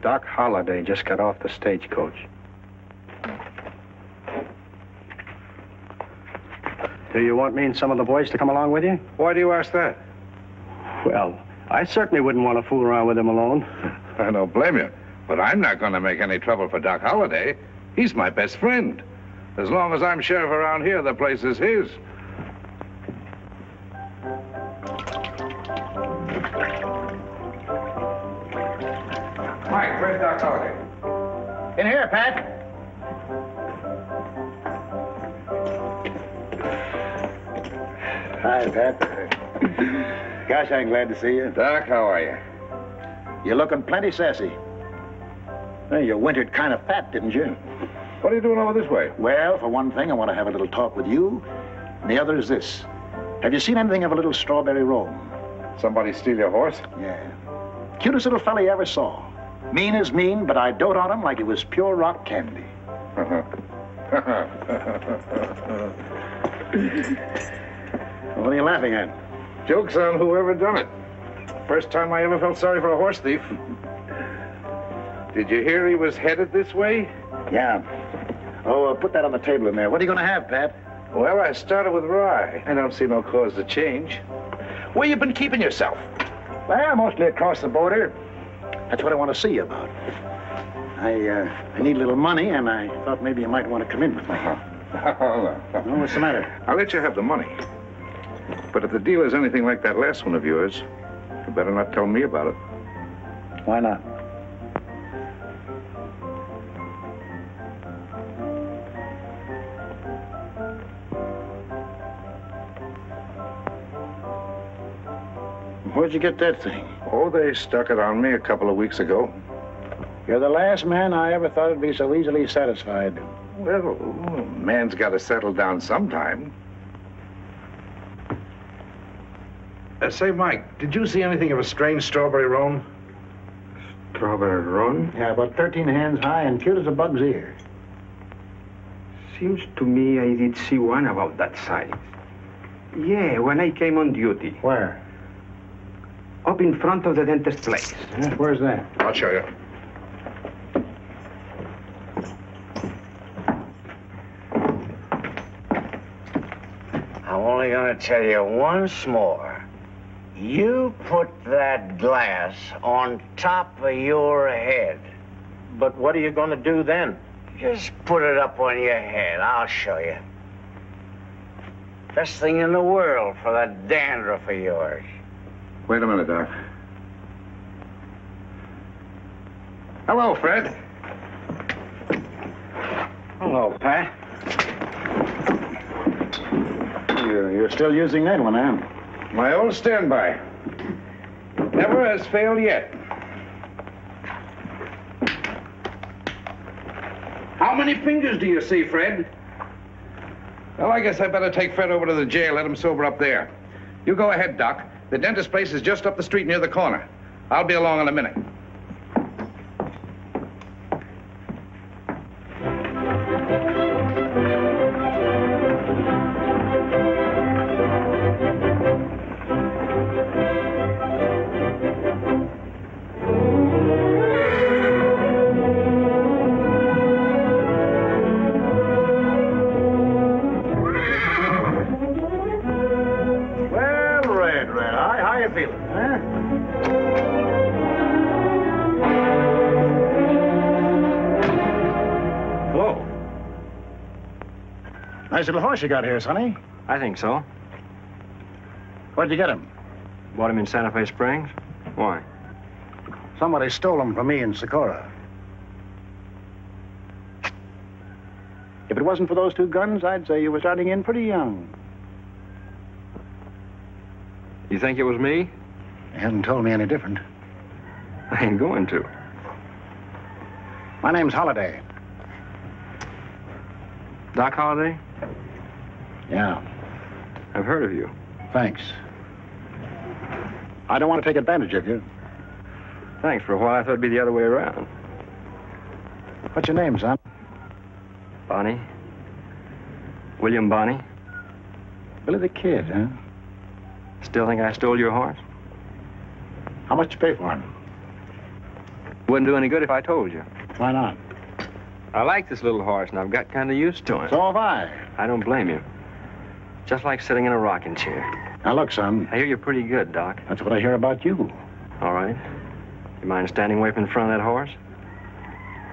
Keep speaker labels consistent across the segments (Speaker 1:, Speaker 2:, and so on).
Speaker 1: Doc Holliday just got off the stagecoach. Do you want me and some of the boys to come along with you?
Speaker 2: Why do you ask that?
Speaker 1: Well, I certainly wouldn't want to fool around with him alone.
Speaker 2: I don't blame you. But I'm not going to make any trouble for Doc Holliday. He's my best friend. As long as I'm sheriff around here, the place is his. Mike, where's Doc Holliday?
Speaker 3: In here, Pat.
Speaker 4: Hi, Pat. Gosh, I'm glad to see you.
Speaker 2: Doc, how are you?
Speaker 4: You're looking plenty sassy. Hey, you wintered kind of fat, didn't you?
Speaker 2: What are you doing over this way?
Speaker 4: Well, for one thing, I want to have a little talk with you. And the other is this. Have you seen anything of a little strawberry roan?
Speaker 2: Somebody steal your horse?
Speaker 4: Yeah. Cutest little fella you ever saw. Mean as mean, but I dote on him like he was pure rock candy. What are you laughing at?
Speaker 2: Joke's on whoever done it. First time I ever felt sorry for a horse thief. Did you hear he was headed this way?
Speaker 4: Yeah. Oh, put that on the table in there. What are you going to have, Pat?
Speaker 2: Well, I started with rye. I don't see no cause to change. Where you been keeping yourself?
Speaker 4: Well, mostly across the border. That's what I want to see you about. I need a little money, and I thought maybe you might want to come in with me.
Speaker 2: Oh,
Speaker 4: No, what's the matter?
Speaker 2: I'll let you have the money. But if the deal is anything like that last one of yours, you better not tell me about it.
Speaker 4: Why not? Where'd you get that thing?
Speaker 2: Oh, they stuck it on me a couple of weeks ago.
Speaker 4: You're the last man I ever thought would be so easily satisfied.
Speaker 2: Well, a man's got to settle down sometime. Say, Mike, did you see anything of a strange strawberry roan?
Speaker 1: Strawberry roan?
Speaker 4: Yeah, about 13 hands high and cute as a bug's ear.
Speaker 1: Seems to me I did see one about that size. Yeah, when I came on duty.
Speaker 4: Where?
Speaker 1: Up in front of the dentist's place.
Speaker 4: Yeah, where's that?
Speaker 2: I'll show you.
Speaker 3: I'm only gonna tell you once more. You put that glass on top of your head.
Speaker 5: But what are you going to do then?
Speaker 3: Just put it up on your head. I'll show you. Best thing in the world for that dandruff of yours.
Speaker 2: Wait a minute, Doc. Hello, Fred.
Speaker 4: Hello, Pat. You're still using that one, huh?
Speaker 2: My old standby. Never has failed yet. How many fingers do you see, Fred? Well, I guess I better take Fred over to the jail, let him sober up there. You go ahead, Doc. The dentist place is just up the street near the corner. I'll be along in a minute.
Speaker 4: Nice little horse you got here, Sonny.
Speaker 1: I think so.
Speaker 4: Where'd you get him?
Speaker 1: Bought him in Santa Fe Springs. Why?
Speaker 4: Somebody stole him from me in Socorro. If it wasn't for those two guns, I'd say you were starting in pretty young.
Speaker 1: You think it was me?
Speaker 4: You haven't told me any different.
Speaker 1: I ain't going to.
Speaker 4: My name's Holliday.
Speaker 1: Doc Holliday?
Speaker 4: Yeah.
Speaker 1: I've heard of you.
Speaker 4: Thanks. I don't want to take advantage of you.
Speaker 1: Thanks. For a while, I thought it'd be the other way around.
Speaker 4: What's your name, son?
Speaker 1: Bonnie. William Bonnie.
Speaker 4: Billy the Kid, huh?
Speaker 1: Still think I stole your horse?
Speaker 4: How much you pay for him?
Speaker 6: Wouldn't do any good if I told you.
Speaker 4: Why not?
Speaker 6: I like this little horse, and I've got kind of used to him.
Speaker 4: So have I.
Speaker 6: I don't blame you. Just like sitting in a rocking chair.
Speaker 4: Now, look, son.
Speaker 6: I hear you're pretty good, Doc.
Speaker 4: That's what I hear about you.
Speaker 6: All right. You mind standing away from the front of that horse?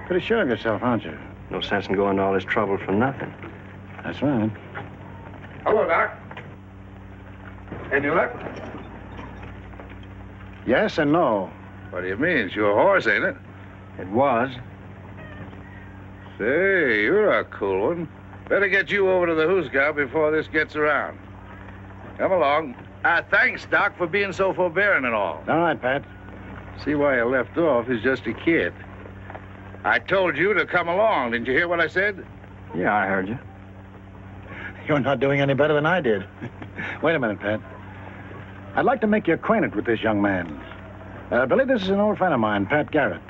Speaker 4: Pretty sure of yourself, aren't you?
Speaker 6: No sense in going to all this trouble for nothing.
Speaker 4: That's right.
Speaker 2: Hello, Doc. Any luck?
Speaker 4: Yes and no.
Speaker 2: What do you mean? It's your horse, ain't it?
Speaker 6: It was.
Speaker 2: Say, you're a cool one. Better get you over to the Hughes gal before this gets around. Come along. Thanks, Doc, for being so forbearing and all.
Speaker 4: All right, Pat.
Speaker 2: See why you left off. He's just a kid. I told you to come along. Didn't you hear what I said?
Speaker 6: Yeah, I heard you.
Speaker 4: You're not doing any better than I did. Wait a minute, Pat. I'd like to make you acquainted with this young man. Billy, this is an old friend of mine, Pat Garrett.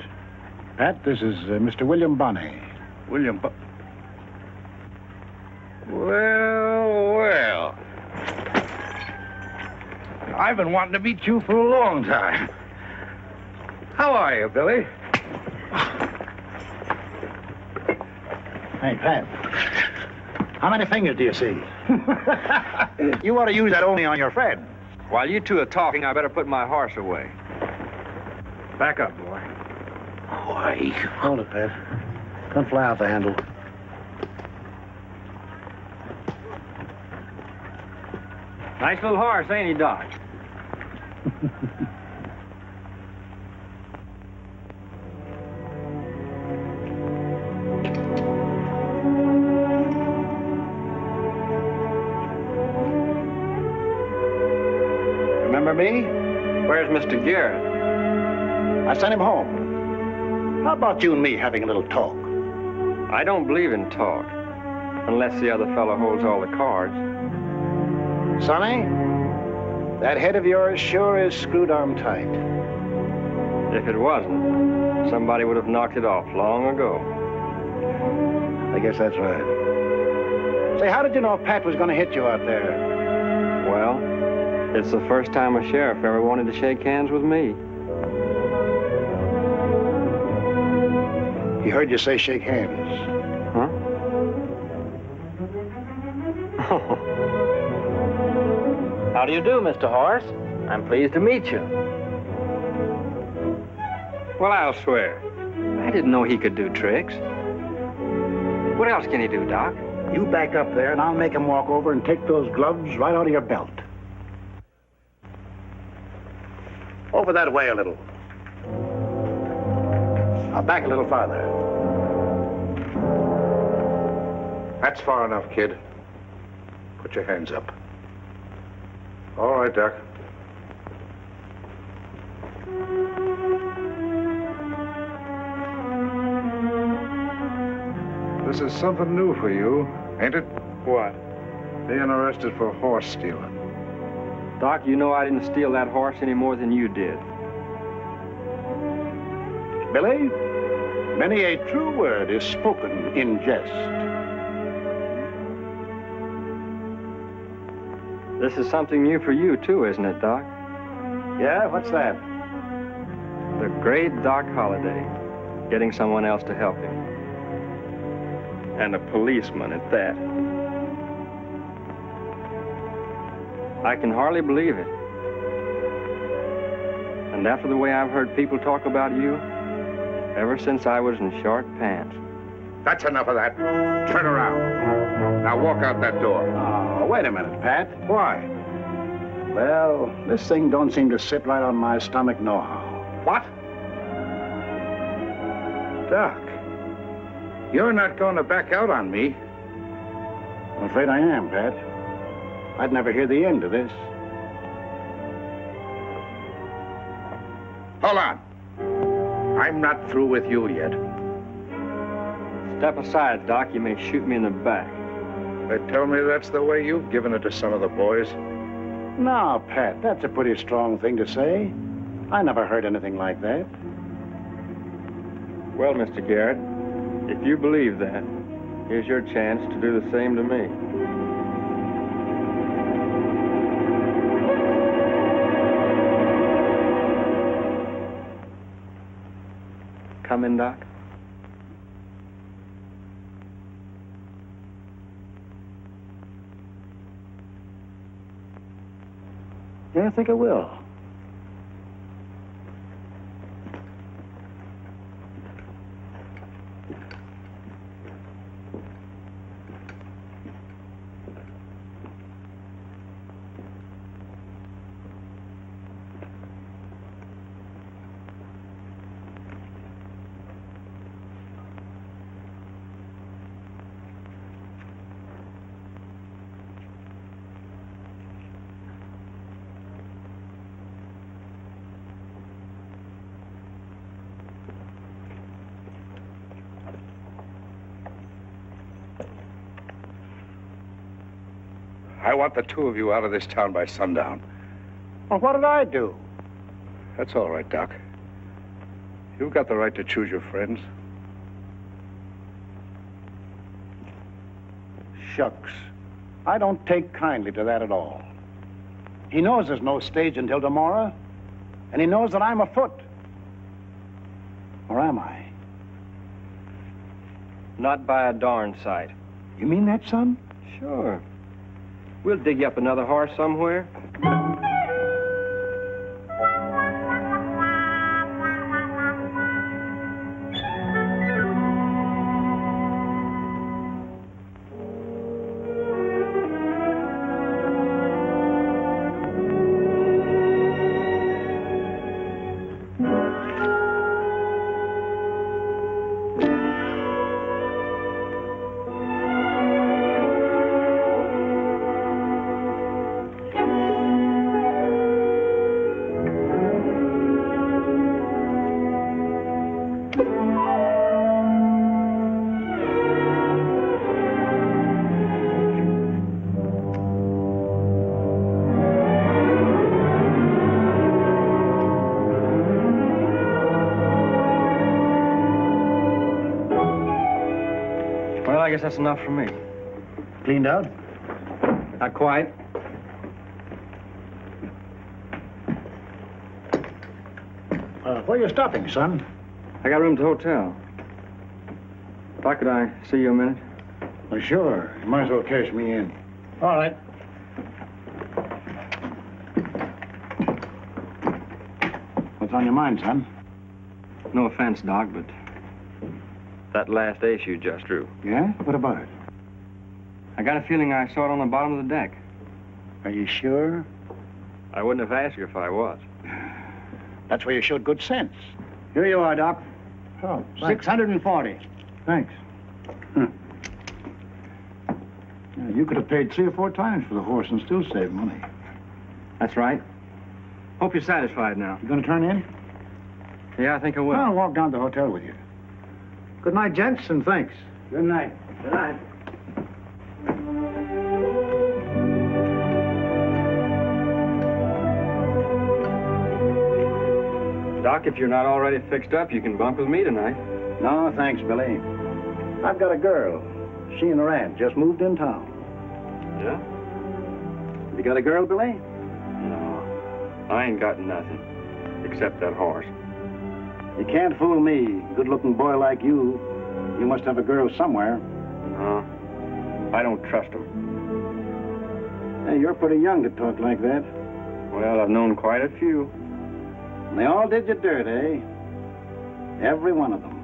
Speaker 4: Pat, this is Mr. William Bonney.
Speaker 2: William Well. I've been wanting to meet you for a long time. How are you, Billy?
Speaker 4: Hey, Pat. How many fingers do you see? You ought to use that only on your friend.
Speaker 6: While you two are talking, I better put my horse away. Back up, boy.
Speaker 2: Why?
Speaker 4: Hold it, Pat. Don't fly out the handle.
Speaker 6: Nice little horse, ain't he, Doc?
Speaker 4: Remember me?
Speaker 6: Where's Mr. Garrett?
Speaker 4: I sent him home. How about you and me having a little talk?
Speaker 6: I don't believe in talk, unless the other fellow holds all the cards.
Speaker 4: Sonny, that head of yours sure is screwed on tight.
Speaker 6: If it wasn't, somebody would have knocked it off long ago.
Speaker 4: I guess that's right. Say, how did you know Pat was going to hit you out there?
Speaker 6: Well, it's the first time a sheriff ever wanted to shake hands with me.
Speaker 4: He heard you say shake hands.
Speaker 6: Huh?
Speaker 5: How do you do, Mr. Horace? I'm pleased to meet you.
Speaker 6: Well, I'll swear. I didn't know he could do tricks. What else can he do, Doc?
Speaker 4: You back up there, and I'll make him walk over and take those gloves right out of your belt. Over that way a little. Now back a little farther.
Speaker 2: That's far enough, kid. Put your hands up. All right, Doc. This is something new for you, ain't it?
Speaker 6: What?
Speaker 2: Being arrested for horse stealing.
Speaker 6: Doc, you know I didn't steal that horse any more than you did.
Speaker 4: Billy, many a true word is spoken in jest.
Speaker 6: This is something new for you, too, isn't it, Doc?
Speaker 4: Yeah, what's that?
Speaker 6: The great Doc Holliday, getting someone else to help him. And a policeman at that. I can hardly believe it. And after the way I've heard people talk about you, ever since I was in short pants.
Speaker 2: That's enough of that. Turn around. Now walk out that door.
Speaker 4: Oh, wait a minute, Pat.
Speaker 2: Why?
Speaker 4: Well, this thing don't seem to sit right on my stomach nohow.
Speaker 2: What? Doc, you're not going to back out on me.
Speaker 4: I'm afraid I am, Pat. I'd never hear the end of this.
Speaker 2: Hold on. I'm not through with you yet.
Speaker 6: Step aside, Doc. You may shoot me in the back.
Speaker 2: They tell me that's the way you've given it to some of the boys.
Speaker 4: Now, Pat, that's a pretty strong thing to say. I never heard anything like that.
Speaker 6: Well, Mr. Garrett, if you believe that, here's your chance to do the same to me. come in, Doc?
Speaker 4: Yeah, I think I will.
Speaker 2: I want the two of you out of this town by sundown.
Speaker 4: Well, what did I do?
Speaker 2: That's all right, Doc. You've got the right to choose your friends.
Speaker 4: Shucks. I don't take kindly to that at all. He knows there's no stage until tomorrow, and he knows that I'm afoot. Or am I?
Speaker 6: Not by a darn sight.
Speaker 4: You mean that, son?
Speaker 6: Sure. We'll dig you up another horse somewhere. I guess that's enough for me.
Speaker 4: Cleaned out?
Speaker 6: Not quite.
Speaker 4: Where are you stopping, son?
Speaker 6: I got room at the hotel. Doc, could I see you a minute?
Speaker 4: Well, sure. You might as well cash me in. All right. What's on your mind, son?
Speaker 6: No offense, Doc, but that last ace you just drew.
Speaker 4: Yeah? What about it?
Speaker 6: I got a feeling I saw it on the bottom of the deck.
Speaker 4: Are you sure?
Speaker 6: I wouldn't have asked you if I was.
Speaker 4: That's where you showed good sense.
Speaker 7: Here you are, Doc.
Speaker 4: Oh, thanks.
Speaker 7: 640.
Speaker 4: Thanks. Yeah, you could have paid 3 or 4 times for the horse and still saved money.
Speaker 6: That's right. Hope you're satisfied now.
Speaker 4: You gonna turn in?
Speaker 6: Yeah, I think I will.
Speaker 4: I'll walk down to the hotel with you. Good night, gents, and thanks.
Speaker 7: Good night.
Speaker 3: Good night.
Speaker 6: Doc, if you're not already fixed up, you can bunk with me tonight.
Speaker 4: No, thanks, Billy. I've got a girl. She and her aunt just moved in town.
Speaker 6: Yeah?
Speaker 4: You got a girl, Billy?
Speaker 6: No. I ain't got nothing. Except that horse.
Speaker 4: You can't fool me. Good-looking boy like you. You must have a girl somewhere.
Speaker 6: No. I don't trust him.
Speaker 4: Hey, you're pretty young to talk like that.
Speaker 6: Well, I've known quite a few.
Speaker 4: And they all did you dirt, eh? Every one of them.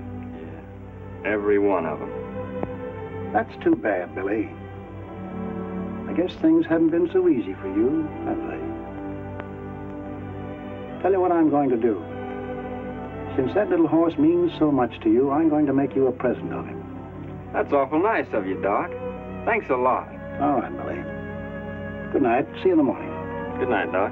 Speaker 6: Yeah. Every one of them.
Speaker 4: That's too bad, Billy. I guess things haven't been so easy for you, have they? Tell you what I'm going to do. Since that little horse means so much to you, I'm going to make you a present of him.
Speaker 6: That's awful nice of you, Doc. Thanks a lot.
Speaker 4: All right, Billy. Good night. See you in the morning.
Speaker 6: Good night, Doc.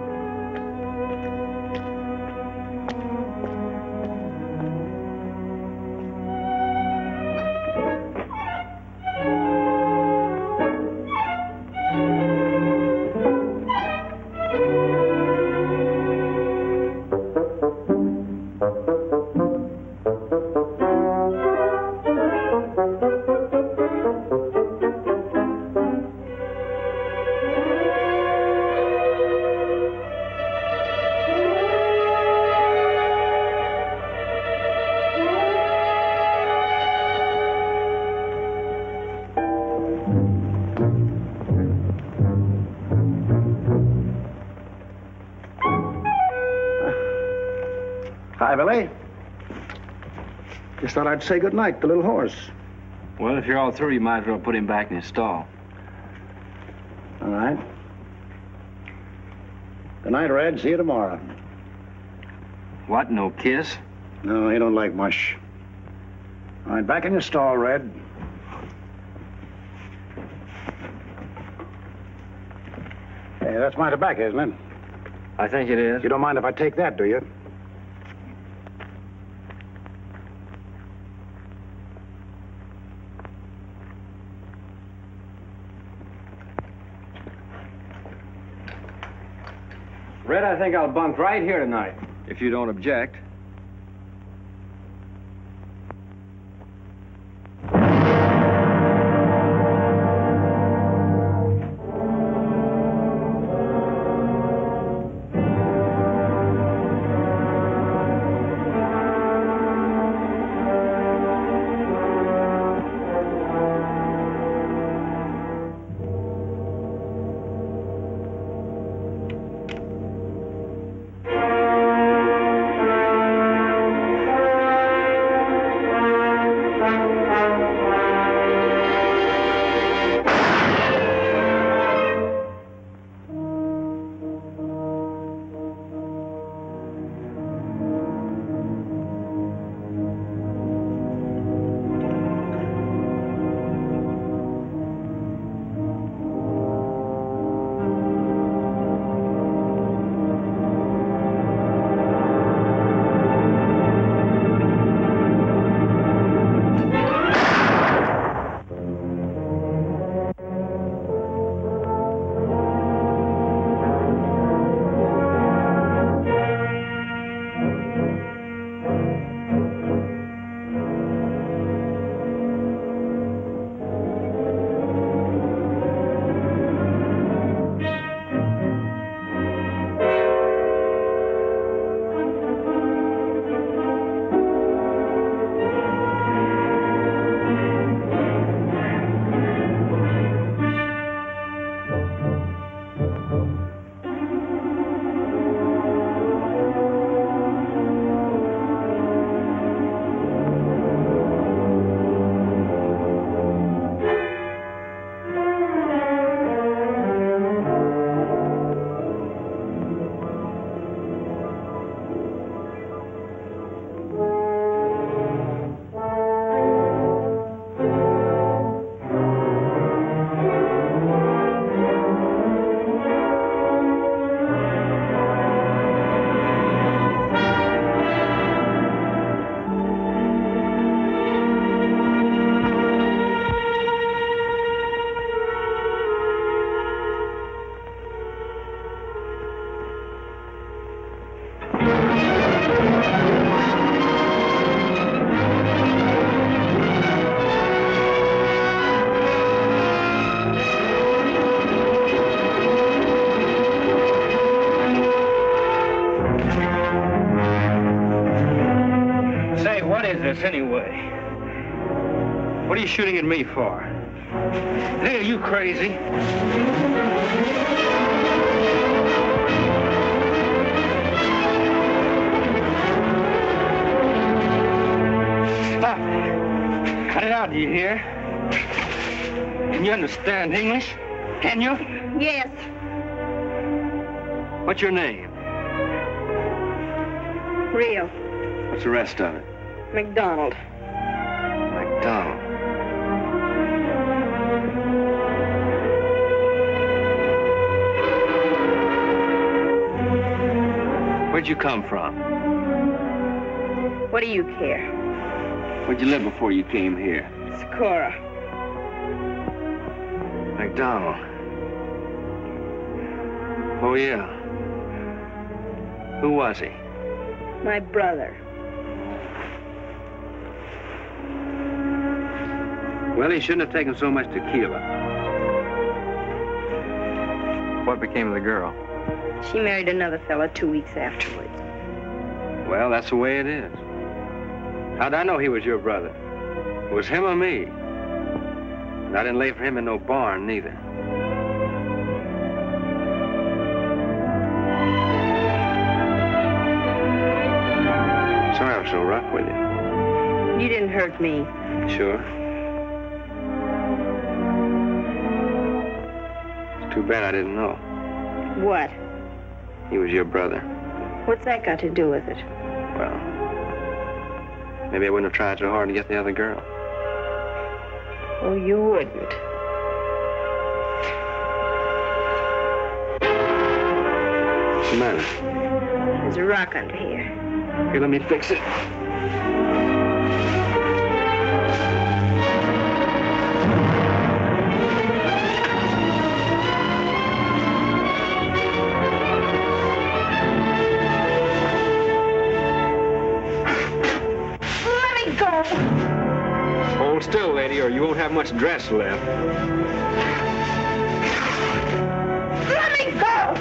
Speaker 4: Billy. Just thought I'd say good night to little horse.
Speaker 6: Well, if you're all through, you might as well put him back in his stall.
Speaker 4: All right. Good night, Red. See you tomorrow.
Speaker 6: What, no kiss?
Speaker 4: No, he don't like mush. All right, back in your stall, Red. Hey, that's my tobacco, isn't it?
Speaker 6: I think it is.
Speaker 4: You don't mind if I take that, do you?
Speaker 5: Red, I think I'll bunk right here tonight.
Speaker 6: If you don't object.
Speaker 5: this anyway? What are you shooting at me for? Hey, are you crazy? Stop it. Cut it out, do you hear? Can you understand English? Can you?
Speaker 8: Yes.
Speaker 5: What's your name?
Speaker 8: Real.
Speaker 5: What's the rest of it?
Speaker 8: McDonald.
Speaker 5: McDonald. Where'd you come from?
Speaker 8: What do you care?
Speaker 5: Where'd you live before you came here?
Speaker 8: Socorro.
Speaker 5: McDonald. Oh, yeah. Who was he?
Speaker 8: My brother.
Speaker 5: Well, he shouldn't have taken so much tequila.
Speaker 6: What became of the girl?
Speaker 8: She married another fella 2 weeks afterwards.
Speaker 5: Well, that's the way it is. How'd I know he was your brother? It was him or me. And I didn't lay for him in no barn, neither. so rough with you.
Speaker 8: You didn't hurt me.
Speaker 5: Sure. It's too bad I didn't know.
Speaker 8: What?
Speaker 5: He was your brother.
Speaker 8: What's that got to do with it?
Speaker 5: Well, maybe I wouldn't have tried so hard to get the other girl.
Speaker 8: Oh, you wouldn't.
Speaker 5: What's the matter?
Speaker 8: There's a rock under here.
Speaker 5: Here, let me fix it.
Speaker 8: Let me go!
Speaker 5: Hold still, lady, or you won't have much dress left.
Speaker 8: Let me go!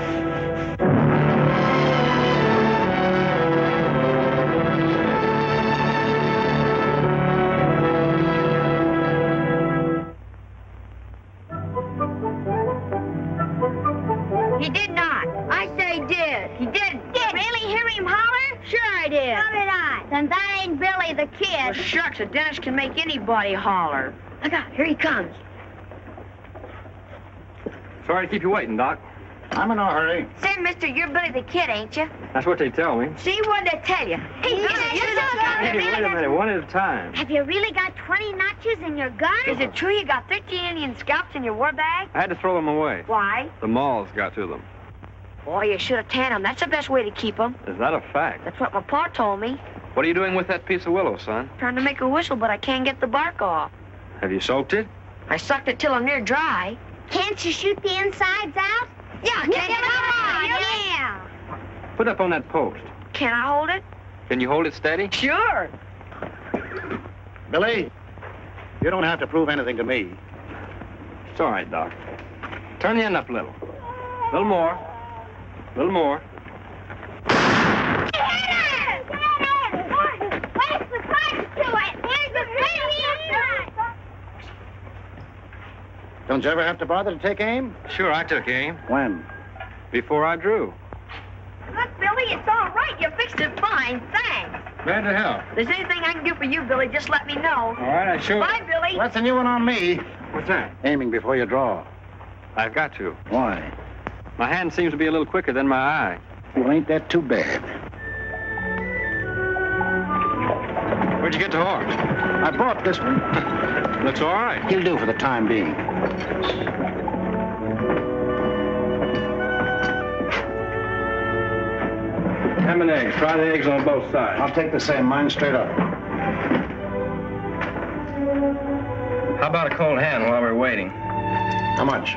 Speaker 9: He did not. I say did. He did. Really hear him holler?
Speaker 8: Sure I did.
Speaker 9: So did I. Then that ain't Billy the
Speaker 8: Well,
Speaker 9: Kid.
Speaker 8: shucks, a dentist can make anybody holler. Look out, here he comes.
Speaker 5: Sorry to keep you waiting, Doc.
Speaker 4: I'm in no hurry.
Speaker 9: Say, mister, you're Billy the Kid, ain't you?
Speaker 5: That's what they tell me.
Speaker 8: See what they tell you. Hey,
Speaker 5: Hey, wait a minute, one at a time.
Speaker 9: Have you really got 20 notches in your gun?
Speaker 8: Is it true you got 13 Indian scalps in your war bag?
Speaker 5: I had to throw them away.
Speaker 8: Why?
Speaker 5: The moths got to them.
Speaker 8: Boy, you should have tanned them. That's the best way to keep them.
Speaker 5: Is that a fact?
Speaker 8: That's what my pa told me.
Speaker 5: What are you doing with that piece of willow, son?
Speaker 8: Trying to make a whistle, but I can't get the bark off.
Speaker 5: Have you soaked it?
Speaker 8: I sucked it till I'm near dry.
Speaker 9: Can't you shoot the insides out?
Speaker 8: Yeah,
Speaker 9: Come on, yeah.
Speaker 5: Put it up on that post.
Speaker 8: Can I hold it?
Speaker 5: Can you hold it steady?
Speaker 8: Sure.
Speaker 4: Billy, you don't have to prove anything to me.
Speaker 5: It's all right, Doc. Turn the end up a little. A little more. A little more.
Speaker 4: Don't you ever have to bother to take aim?
Speaker 5: Sure, I took aim.
Speaker 4: When?
Speaker 5: Before I drew.
Speaker 8: Look, Billy, it's all right. You fixed it fine. Thanks.
Speaker 5: Glad to help.
Speaker 8: If there's anything I can do for you, Billy, just let me know.
Speaker 5: All right, I sure...
Speaker 8: Bye, Billy.
Speaker 4: That's a new one on me.
Speaker 5: What's that?
Speaker 4: Aiming before you draw.
Speaker 5: I've got to.
Speaker 4: Why?
Speaker 5: My hand seems to be a little quicker than my eye.
Speaker 4: Well, ain't that too bad?
Speaker 5: Where'd you get the horse?
Speaker 4: I bought this one.
Speaker 5: Looks all right.
Speaker 4: He'll do for the time being.
Speaker 5: Ham and eggs. Try the eggs on both sides.
Speaker 4: I'll take the same. Mine straight up.
Speaker 5: How about a cold hand while we're waiting?
Speaker 4: How much?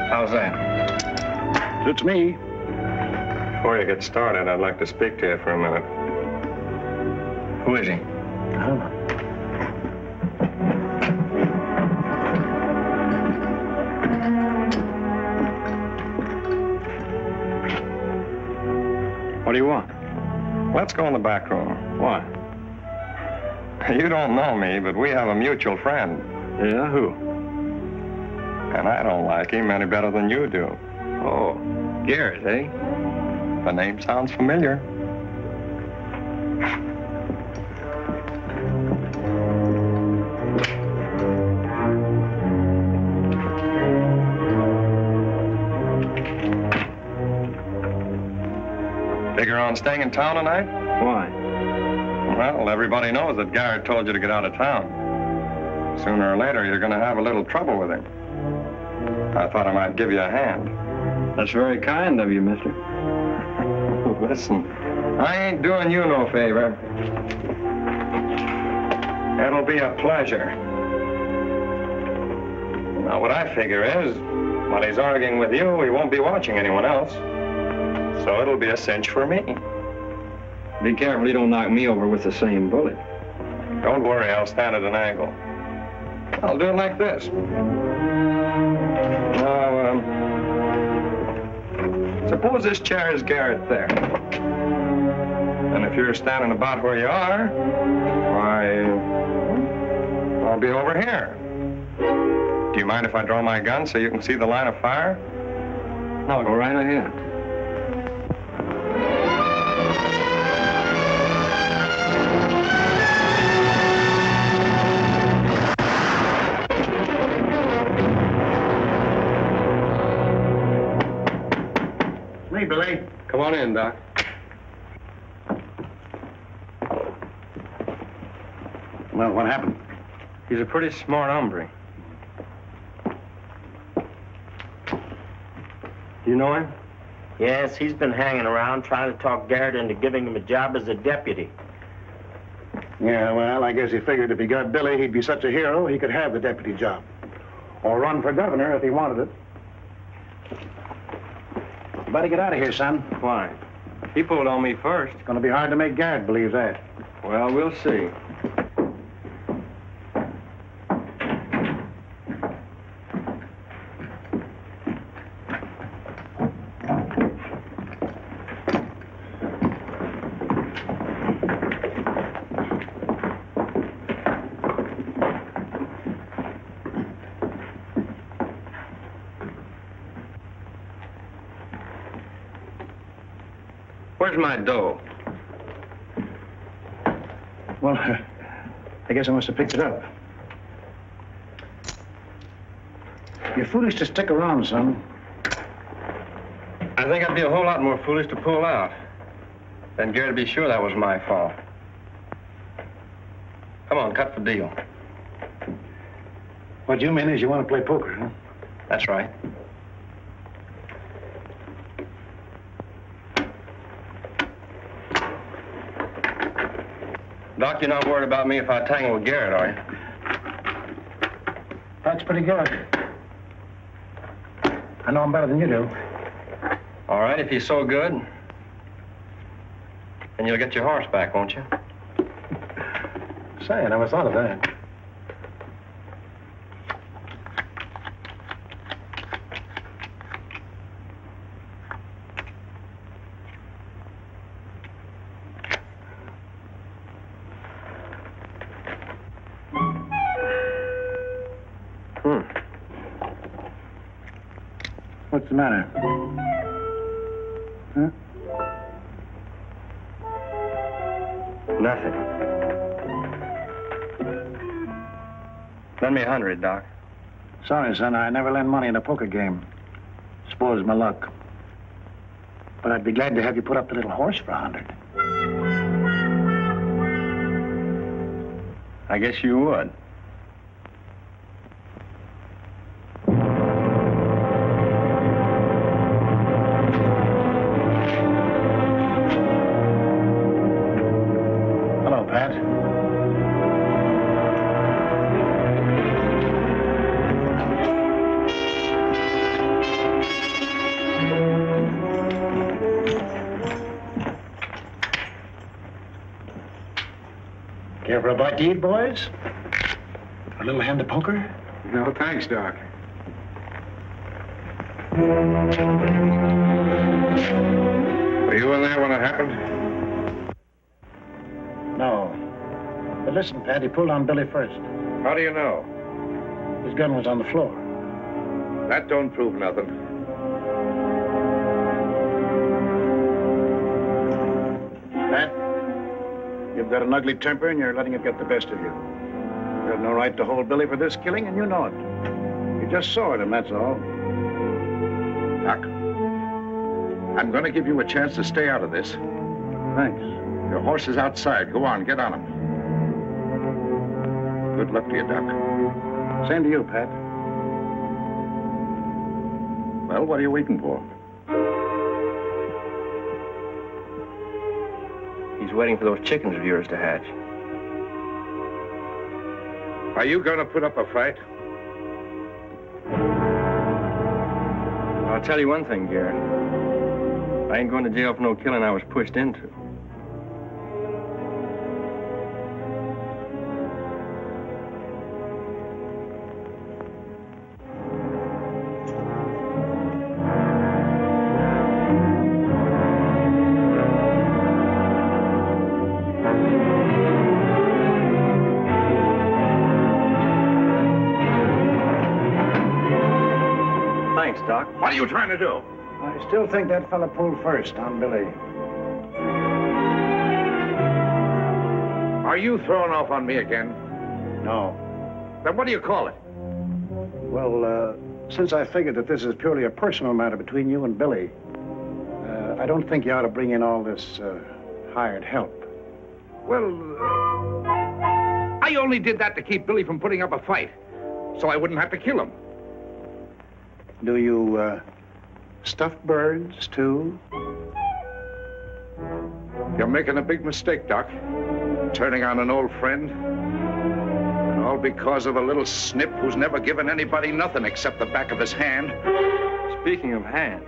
Speaker 5: How's that?
Speaker 4: Suits me.
Speaker 6: Before you get started, I'd like to speak to you for a minute.
Speaker 5: Who is he?
Speaker 4: I don't know.
Speaker 5: What do you want?
Speaker 6: Let's go in the back room.
Speaker 5: Why?
Speaker 6: You don't know me, but we have a mutual friend.
Speaker 5: Yeah, who?
Speaker 6: And I don't like him any better than you do.
Speaker 5: Oh, Garrett, eh?
Speaker 6: The name sounds familiar. Figure on staying in town tonight?
Speaker 5: Why?
Speaker 6: Well, everybody knows that Garrett told you to get out of town. Sooner or later, you're going to have a little trouble with him. I thought I might give you a hand.
Speaker 5: That's very kind of you, mister.
Speaker 6: Listen, I ain't doing you no favor. It'll be a pleasure. Now, what I figure is, while he's arguing with you, he won't be watching anyone else. So it'll be a cinch for me.
Speaker 5: Be careful you don't knock me over with the same bullet.
Speaker 6: Don't worry, I'll stand at an angle. I'll do it like this. Now, suppose this chair is Garrett there. And if you're standing about where you are, why, I'll be over here. Do you mind if I draw my gun so you can see the line of fire?
Speaker 5: No, go right ahead.
Speaker 4: me, Billy.
Speaker 5: Come on in, Doc.
Speaker 4: Well, what happened?
Speaker 5: He's a pretty smart hombre. You know him?
Speaker 3: Yes, he's been hanging around trying to talk Garrett into giving him a job as a deputy.
Speaker 4: Yeah, well, I guess he figured if he got Billy, he'd be such a hero, he could have the deputy job. Or run for governor if he wanted it. You better get out of here, son.
Speaker 5: Why? He pulled on me first.
Speaker 4: It's going to be hard to make Garrett believe that.
Speaker 5: Well, we'll see. Where's my dough?
Speaker 4: Well, I guess I must have picked it up. You're foolish to stick around, son.
Speaker 5: I think I'd be a whole lot more foolish to pull out. Then Gary to be sure that was my fault. Come on, cut the deal.
Speaker 4: What you mean is you want to play poker, huh?
Speaker 5: That's right. Doc, you're not worried about me if I tangle with Garrett, are you?
Speaker 4: That's pretty good. I know him better than you do.
Speaker 5: All right, if he's so good, then you'll get your horse back, won't you?
Speaker 4: Say, I never thought of that. What's the matter? Huh?
Speaker 5: Nothing. Lend me $100, Doc.
Speaker 4: Sorry, son, I never lend money in a poker game. Spoils my luck. But I'd be glad to have you put up the little horse for $100.
Speaker 5: I guess you would.
Speaker 4: Hello, Pat. Care for a bite to eat, boys? A little hand of poker?
Speaker 2: No, thanks, Doc. Were you in there when it happened?
Speaker 4: No. But listen, Pat, he pulled on Billy first.
Speaker 2: How do you know?
Speaker 4: His gun was on the floor.
Speaker 2: That don't prove nothing.
Speaker 4: Pat, you've got an ugly temper and you're letting it get the best of you. You have no right to hold Billy for this killing, and you know it. You just saw him, that's all.
Speaker 2: Doc, I'm going to give you a chance to stay out of this.
Speaker 4: Thanks.
Speaker 2: Your horse is outside. Go on, get on him. Good luck to you, Doc.
Speaker 4: Same to you, Pat.
Speaker 2: Well, what are you waiting for?
Speaker 5: He's waiting for those chickens of yours to hatch.
Speaker 2: Are you going to put up a fight?
Speaker 5: I'll tell you one thing, Garrett. I ain't going to jail for no killing I was pushed into. Thanks, Doc.
Speaker 2: What are you trying to do?
Speaker 4: I still think that fella pulled first on Billy.
Speaker 2: Are you throwing off on me again?
Speaker 4: No.
Speaker 2: Then what do you call it?
Speaker 4: Well, since I figured that this is purely a personal matter between you and Billy, I don't think you ought to bring in all this hired help.
Speaker 2: Well, I only did that to keep Billy from putting up a fight, so I wouldn't have to kill him.
Speaker 4: Do you stuff birds, too?
Speaker 2: You're making a big mistake, Doc. Turning on an old friend. And all because of a little snip who's never given anybody nothing except the back of his hand.
Speaker 5: Speaking of hands.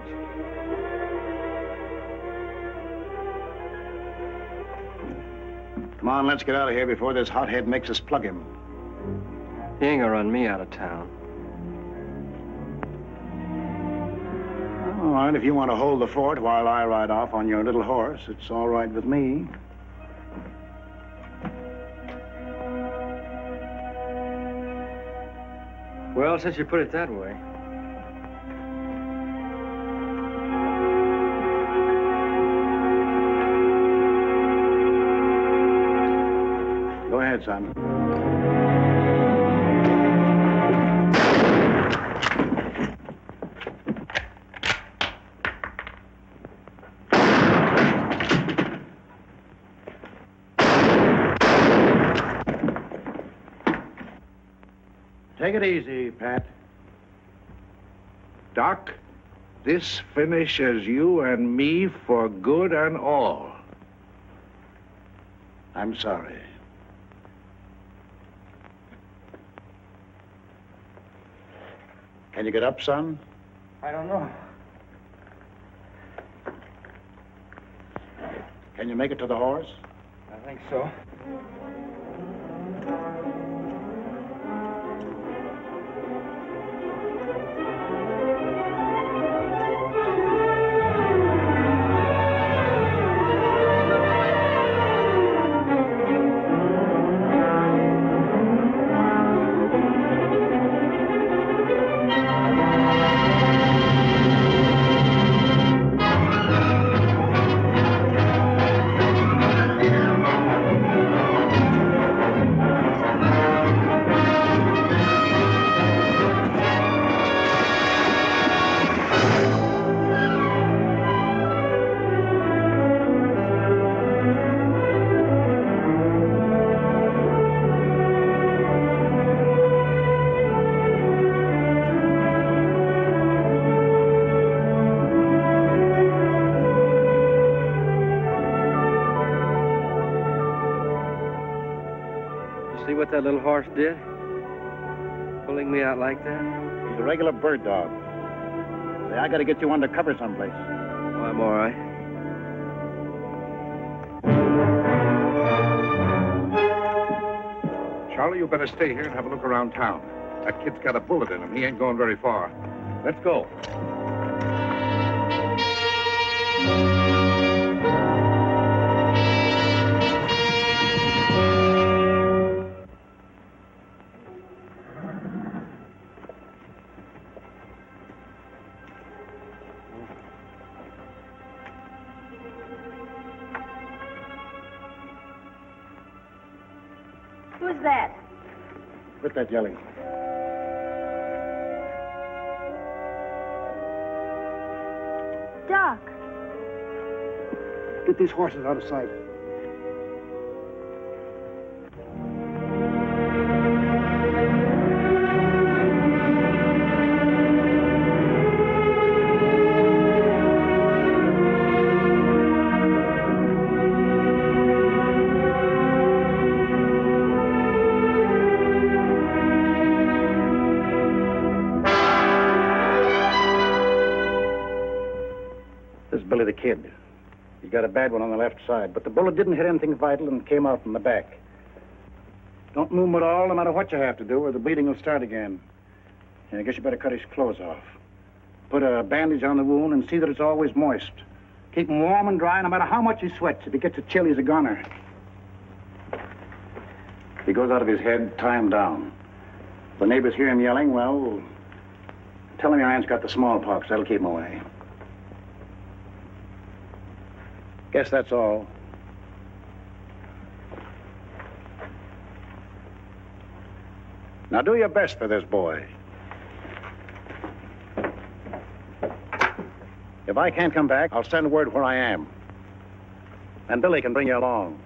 Speaker 4: Come on, let's get out of here before this hothead makes us plug him.
Speaker 5: He ain't gonna run me out of town.
Speaker 4: All right, if you want to hold the fort while I ride off on your little horse, it's all right with me.
Speaker 5: Well, since you put it that way.
Speaker 4: Go ahead, son. Take it easy, Pat.
Speaker 2: Doc, this finishes you and me for good and all.
Speaker 4: I'm sorry. Can you get up, son?
Speaker 7: I don't know.
Speaker 4: Can you make it to the horse?
Speaker 7: I think so.
Speaker 5: See what that little horse did? Pulling me out like that?
Speaker 4: He's a regular bird dog. Say, I gotta get you under cover someplace.
Speaker 5: Oh, I'm all right.
Speaker 2: Charlie, you better stay here and have a look around town. That kid's got a bullet in him. He ain't going very far. Let's go.
Speaker 8: Who's that?
Speaker 4: Quit that yelling.
Speaker 8: Doc.
Speaker 4: Get these horses out of sight. Billy the Kid. He got a bad one on the left side, but the bullet didn't hit anything vital and came out from the back. Don't move him at all, no matter what you have to do, or the bleeding will start again. And I guess you better cut his clothes off. Put a bandage on the wound and see that it's always moist. Keep him warm and dry no matter how much he sweats. If he gets a chill, he's a goner. If he goes out of his head, tie him down. If the neighbors hear him yelling, well, tell him your aunt's got the smallpox. That'll keep him away. Guess that's all. Now do your best for this boy. If I can't come back, I'll send word where I am. And Billy can bring you along.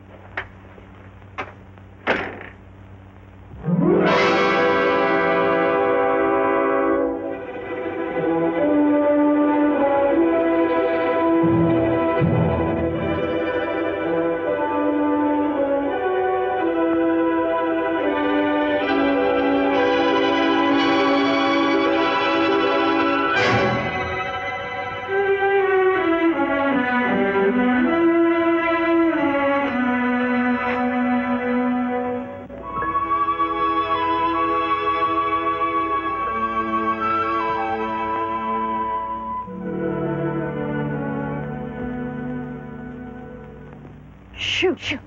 Speaker 9: Shoot.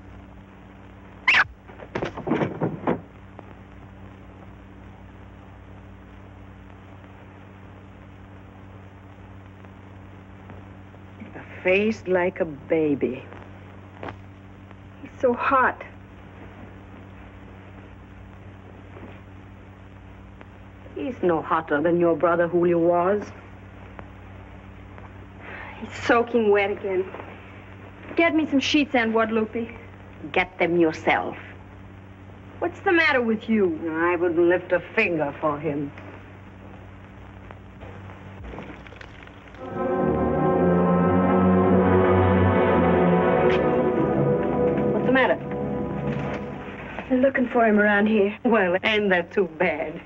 Speaker 10: A face like a baby.
Speaker 8: He's so hot.
Speaker 10: He's no hotter than your brother Julio was.
Speaker 8: He's soaking wet again. Get me some sheets, Aunt Guadalupe.
Speaker 10: Get them yourself.
Speaker 8: What's the matter with you?
Speaker 10: I wouldn't lift a finger for him. What's the matter?
Speaker 8: They're looking for him around here.
Speaker 10: Well, ain't that too bad?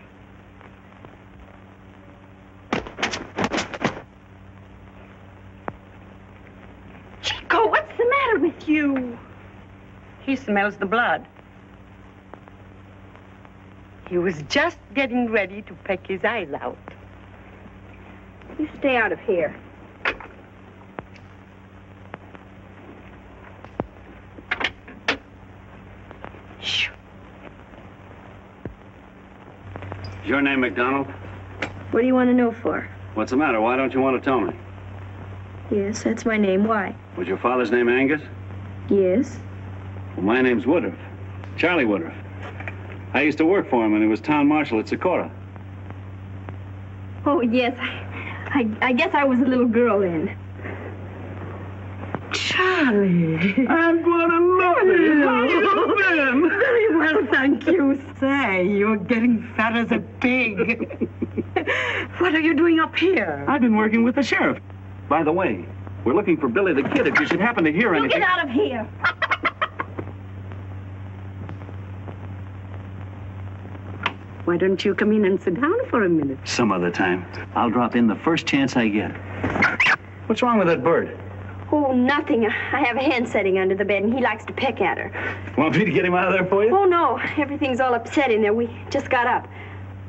Speaker 8: Chico, what's the matter with you?
Speaker 10: He smells the blood. He was just getting ready to peck his eyes out.
Speaker 8: You stay out of here.
Speaker 10: Shh.
Speaker 5: Is your name McDonald?
Speaker 8: What do you want to know for?
Speaker 5: What's the matter? Why don't you want to tell me?
Speaker 8: Yes, that's my name. Why?
Speaker 5: Was your father's name Angus?
Speaker 8: Yes.
Speaker 5: Well, my name's Woodruff. Charlie Woodruff. I used to work for him when he was town marshal at Socorro.
Speaker 8: Oh, yes. I guess I was a little girl then.
Speaker 10: Charlie.
Speaker 5: I'm Guadalupe. How you been?
Speaker 10: Very well, thank you. Say, you're getting fat as a pig. What are you doing up here?
Speaker 5: I've been working with the sheriff. By the way, we're looking for Billy the Kid. If you should happen to hear
Speaker 8: You
Speaker 5: anything...
Speaker 8: get out of here.
Speaker 10: Why don't you come in and sit down for a minute?
Speaker 5: Some other time. I'll drop in the first chance I get. What's wrong with that bird?
Speaker 8: Oh, nothing. I have a hen sitting under the bed, and he likes to peck at her.
Speaker 5: Want me to get him out of there for you?
Speaker 8: Oh, no. Everything's all upset in there. We just got up.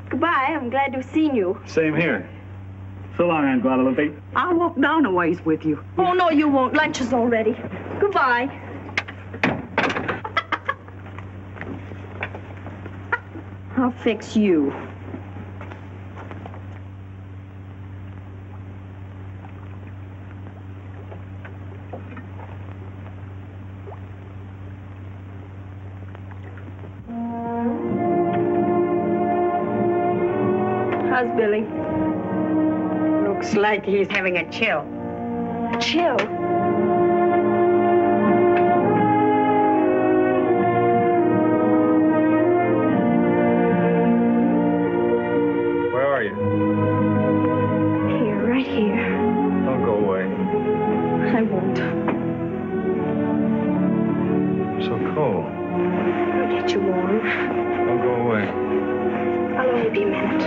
Speaker 8: Goodbye. I'm glad to have seen you.
Speaker 5: Same here. So long, Aunt Guadalupe.
Speaker 10: I'll walk down a ways with you.
Speaker 8: Oh, no, you won't. Lunch is all ready. Goodbye. I'll fix you. How's Billy?
Speaker 10: Looks like he's having a chill.
Speaker 8: Chill.
Speaker 6: Where are you?
Speaker 8: Here, right here.
Speaker 6: Don't go away.
Speaker 8: I won't.
Speaker 6: So cold.
Speaker 8: I'll get you warm.
Speaker 6: Don't go away.
Speaker 8: I'll only be a minute.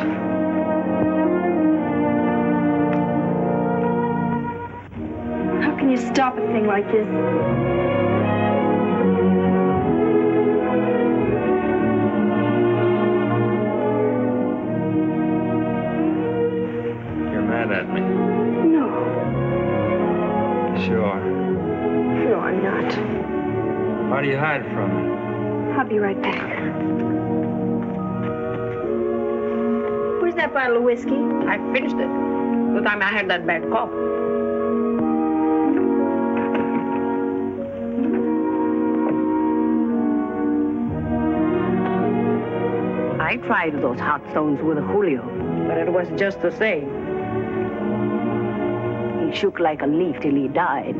Speaker 8: How can you stop a thing like this?
Speaker 6: You're mad at me.
Speaker 8: No.
Speaker 6: Sure.
Speaker 8: No, I'm not.
Speaker 6: Why do you hide from me?
Speaker 8: I'll be right back. Where's that bottle of whiskey?
Speaker 10: I finished it. The time I had that bad cough. I tried those hot stones with Julio, but it was just the same. He shook like a leaf till he died.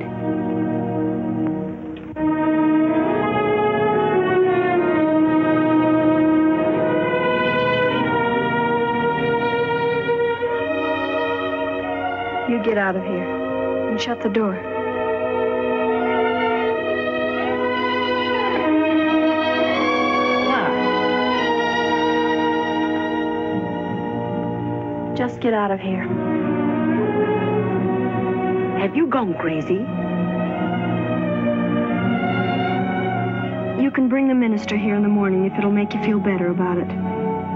Speaker 8: You get out of here and shut the door.
Speaker 10: Why?
Speaker 8: Just get out of here.
Speaker 10: Have you gone crazy?
Speaker 8: You can bring the minister here in the morning if it'll make you feel better about it.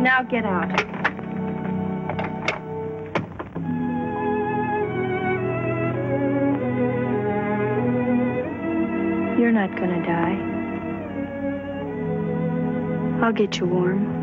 Speaker 8: Now get out. You're not gonna die. I'll get you warm.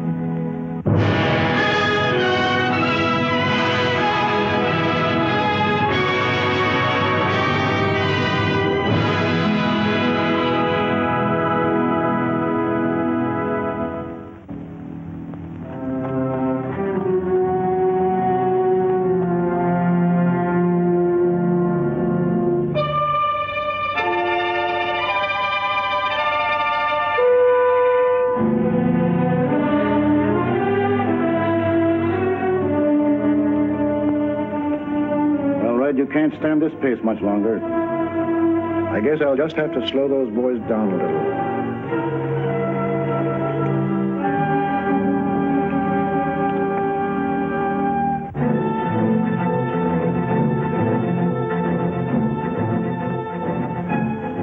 Speaker 4: You can't stand this pace much longer. I guess I'll just have to slow those boys down a little.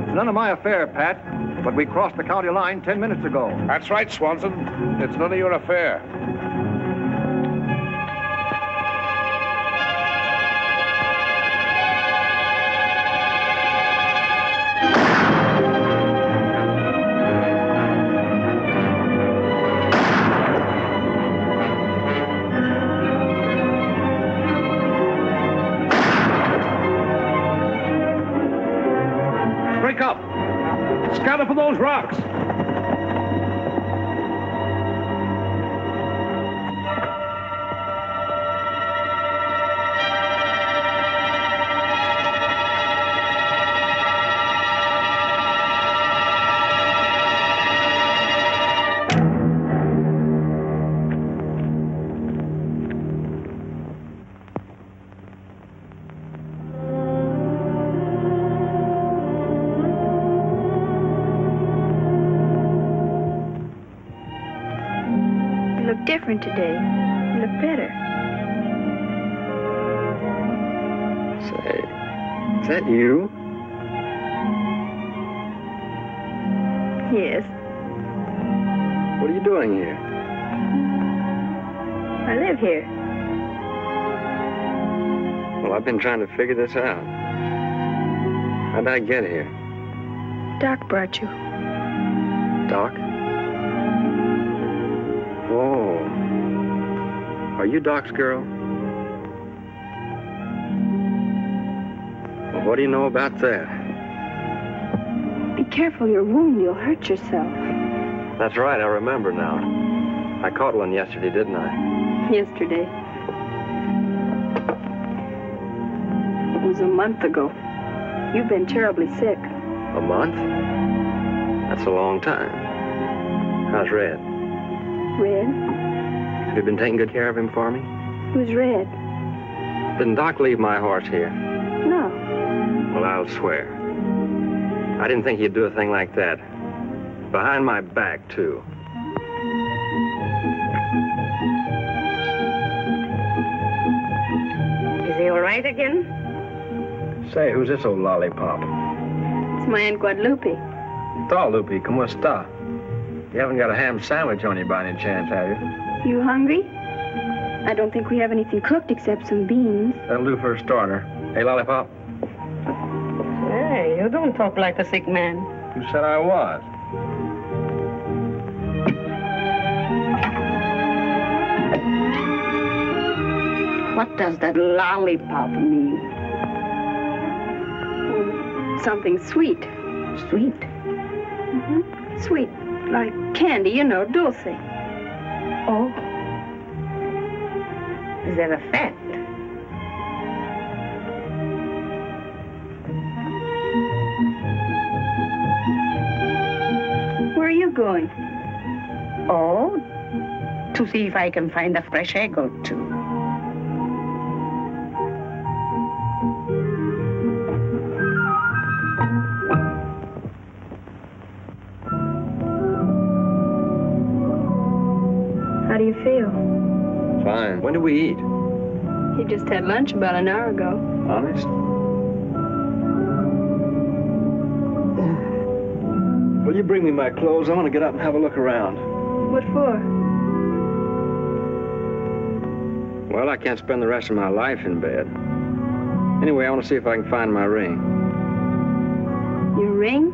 Speaker 11: It's none of my affair, Pat, but we crossed the county line 10 minutes ago.
Speaker 2: That's right, Swanson. It's none of your affair. Scatter for those rocks.
Speaker 8: Different today. You look better.
Speaker 5: Say, is that you?
Speaker 8: Yes.
Speaker 5: What are you doing here?
Speaker 8: I live here.
Speaker 5: Well, I've been trying to figure this out. How'd I get here?
Speaker 8: Doc brought you.
Speaker 5: Doc? Oh. Are you Doc's girl? Well, what do you know about that?
Speaker 8: Be careful your wound. You'll hurt yourself.
Speaker 5: That's right, I remember now. I caught one yesterday, didn't I?
Speaker 8: Yesterday. It was a month ago. You've been terribly sick.
Speaker 5: A month? That's a long time. How's Red?
Speaker 8: Red?
Speaker 5: Have you been taking good care of him for me?
Speaker 8: Who's Red?
Speaker 5: Didn't Doc leave my horse here?
Speaker 8: No.
Speaker 5: Well, I'll swear. I didn't think he'd do a thing like that. Behind my back, too.
Speaker 10: Is he all right again?
Speaker 5: Say, who's this old lollipop?
Speaker 8: It's my Aunt Guadalupe.
Speaker 5: Lupe, ¿cómo está? You haven't got a ham sandwich on you by any chance, have you?
Speaker 8: You hungry? I don't think we have anything cooked except some beans.
Speaker 5: That'll do for a starter. Hey, lollipop.
Speaker 10: Hey, you don't talk like a sick man.
Speaker 5: You said I was.
Speaker 10: What does that lollipop mean?
Speaker 8: Something sweet.
Speaker 10: Sweet?
Speaker 8: Mm-hmm. Sweet, like candy, you know, dulce.
Speaker 10: Oh. Is that a fact?
Speaker 8: you going?
Speaker 10: Oh, to see if I can find a fresh egg or two.
Speaker 8: How do you feel?
Speaker 5: Fine. When did we eat?
Speaker 8: You just had lunch about an hour ago.
Speaker 5: Honest? Will you bring me my clothes? I want to get up and have a look around.
Speaker 8: What for?
Speaker 5: Well, I can't spend the rest of my life in bed. Anyway, I want to see if I can find my ring.
Speaker 8: Your ring?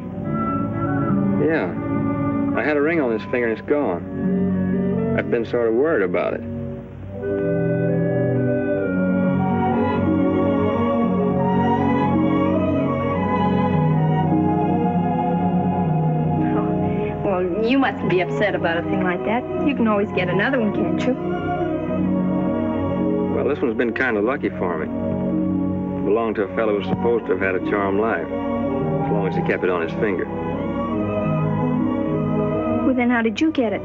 Speaker 5: Yeah. I had a ring on this finger and it's gone. I've been sort of worried about it.
Speaker 8: Well, you mustn't be upset about a thing like that. You can always get another one, can't you?
Speaker 5: Well, this one's been kind of lucky for me. It belonged to a fellow who was supposed to have had a charmed life, as long as he kept it on his finger.
Speaker 8: Well, then how did you get it?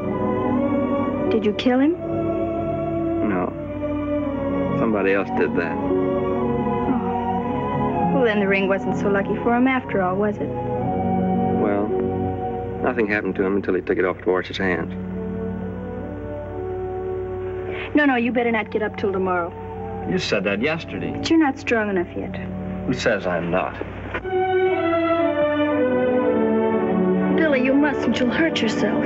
Speaker 8: Did you kill him?
Speaker 5: No. Somebody else did that.
Speaker 8: Oh. Well, then the ring wasn't so lucky for him after all, was it?
Speaker 5: Well, nothing happened to him until he took it off to wash his hands.
Speaker 8: No, you better not get up till tomorrow.
Speaker 5: You said that yesterday.
Speaker 8: But you're not strong enough yet.
Speaker 5: Who says I'm not?
Speaker 8: Billy, you mustn't. You'll hurt yourself.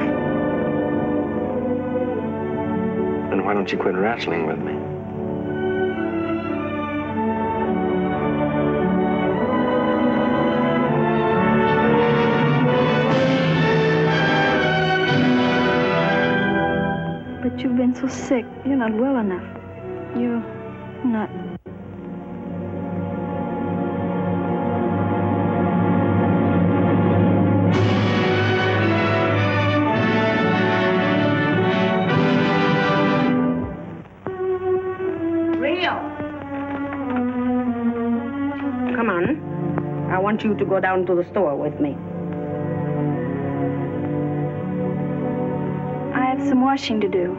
Speaker 5: Then why don't you quit wrestling with me?
Speaker 8: But you've been so sick. You're not well enough. You're not...
Speaker 10: Rio! Come on. I want you to go down to the store with me.
Speaker 8: I have some washing to do.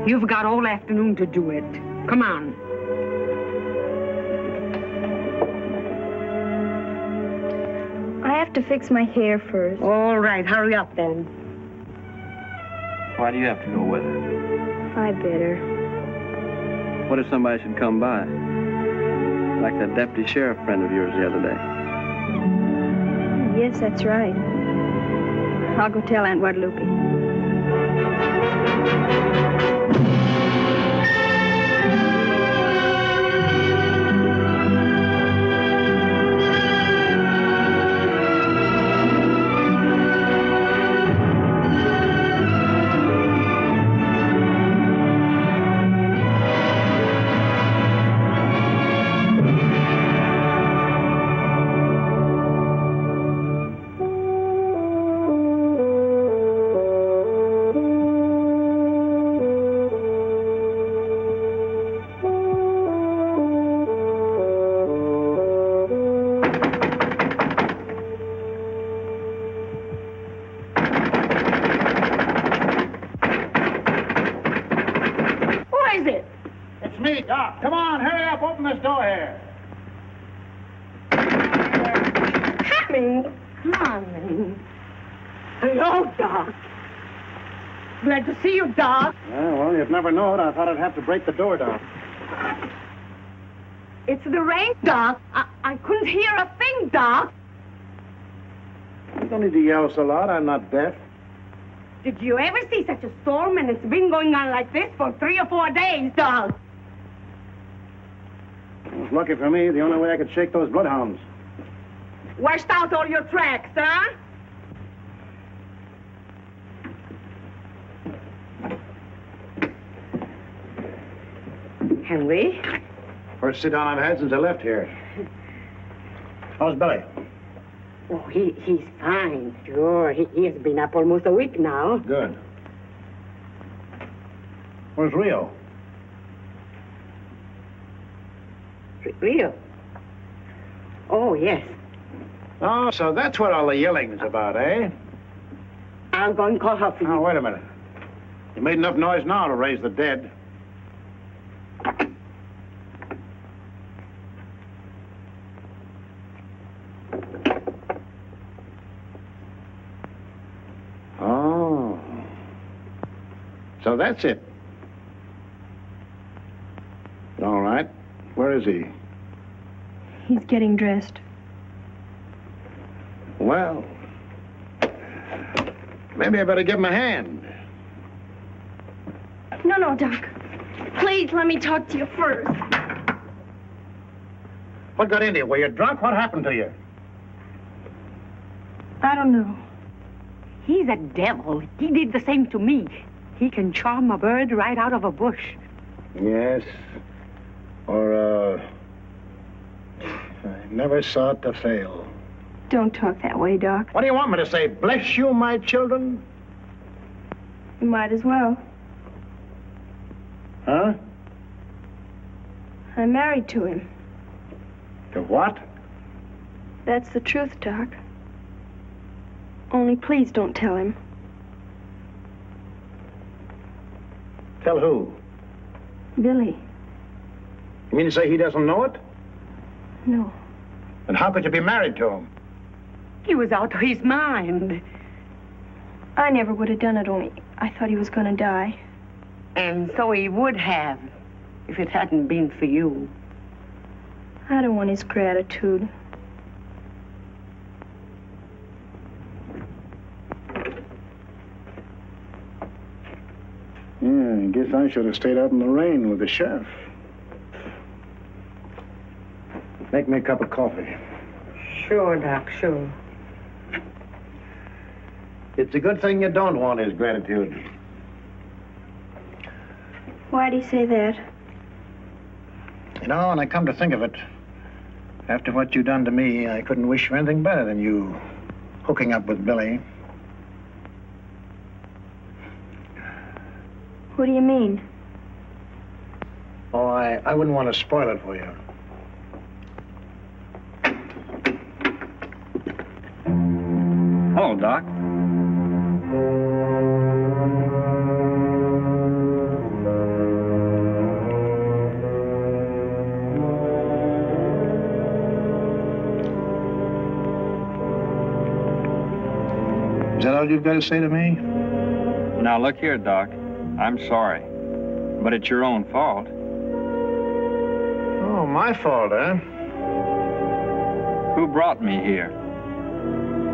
Speaker 10: You've got all afternoon to do it. Come on.
Speaker 8: I have to fix my hair first.
Speaker 10: All right, hurry up then.
Speaker 5: Why do you have to go with her?
Speaker 8: I better.
Speaker 5: What if somebody should come by? Like that deputy sheriff friend of yours the other day.
Speaker 8: Yes, that's right. I'll go tell Aunt Guadalupe.
Speaker 4: Come on, hurry up, open this door here.
Speaker 10: Coming. Hello, Doc. Glad to see you, Doc.
Speaker 4: Well, you'd never know it. I thought I'd have to break the door down.
Speaker 10: It's the rain, Doc. I couldn't hear a thing, Doc.
Speaker 4: You don't need to yell so loud. I'm not deaf.
Speaker 10: Did you ever see such a storm? And it's been going on like this for 3 or 4 days, Doc.
Speaker 4: It was lucky for me. The only way I could shake those bloodhounds.
Speaker 10: Washed out all your tracks, huh? Henry?
Speaker 4: First sit down I've had since I left here. How's Billy?
Speaker 10: Oh, he's fine. Sure. He has been up almost a week now.
Speaker 4: Good. Where's Rio?
Speaker 10: Rio? Oh, yes.
Speaker 4: Oh, so that's what all the yelling's about, eh?
Speaker 10: I'll go and call her for you.
Speaker 4: Now, wait a minute. You made enough noise now to raise the dead. Oh. So that's it. All right. Where is he?
Speaker 8: He's getting dressed.
Speaker 4: Well, maybe I better give him a hand.
Speaker 8: No, Doc. Please let me talk to you first.
Speaker 4: What got into you? Were you drunk? What happened to you?
Speaker 8: I don't know.
Speaker 10: He's a devil. He did the same to me. He can charm a bird right out of a bush.
Speaker 4: Yes. Or, I never saw it to fail.
Speaker 8: Don't talk that way, Doc.
Speaker 4: What do you want me to say? Bless you, my children?
Speaker 8: You might as well.
Speaker 4: Huh?
Speaker 8: I'm married to him.
Speaker 4: To what?
Speaker 8: That's the truth, Doc. Only please don't tell him.
Speaker 4: Tell who?
Speaker 8: Billy.
Speaker 4: You mean to say he doesn't know it?
Speaker 8: No.
Speaker 4: Then how could you be married to him?
Speaker 10: He was out of his mind.
Speaker 8: I never would have done it, only I thought he was going to die.
Speaker 10: And so he would have, if it hadn't been for you.
Speaker 8: I don't want his gratitude.
Speaker 4: Yeah, I guess I should have stayed out in the rain with the sheriff. Make me a cup of coffee.
Speaker 10: Sure, Doc, sure.
Speaker 4: It's a good thing you don't want his gratitude.
Speaker 8: Why'd he say that?
Speaker 4: You know, when I come to think of it, after what you done to me, I couldn't wish for anything better than you hooking up with Billy.
Speaker 8: What do you mean?
Speaker 4: Oh, I wouldn't want to spoil it for you.
Speaker 5: Hello, Doc.
Speaker 4: Is that all you've got to say to me?
Speaker 5: Now, look here, Doc. I'm sorry, but it's your own fault.
Speaker 4: Oh, my fault, huh?
Speaker 5: Who brought me here?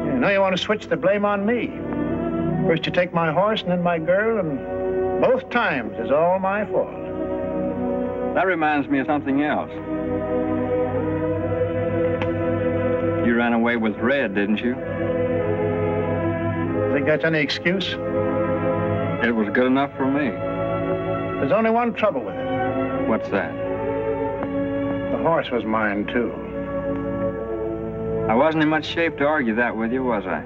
Speaker 4: Yeah, now you want to switch the blame on me. First you take my horse and then my girl, and both times it's all my fault.
Speaker 5: That reminds me of something else. You ran away with Red, didn't you?
Speaker 4: Think that's any excuse?
Speaker 5: It was good enough for me.
Speaker 4: There's only one trouble with it.
Speaker 5: What's that?
Speaker 4: The horse was mine, too.
Speaker 5: I wasn't in much shape to argue that with you, was I?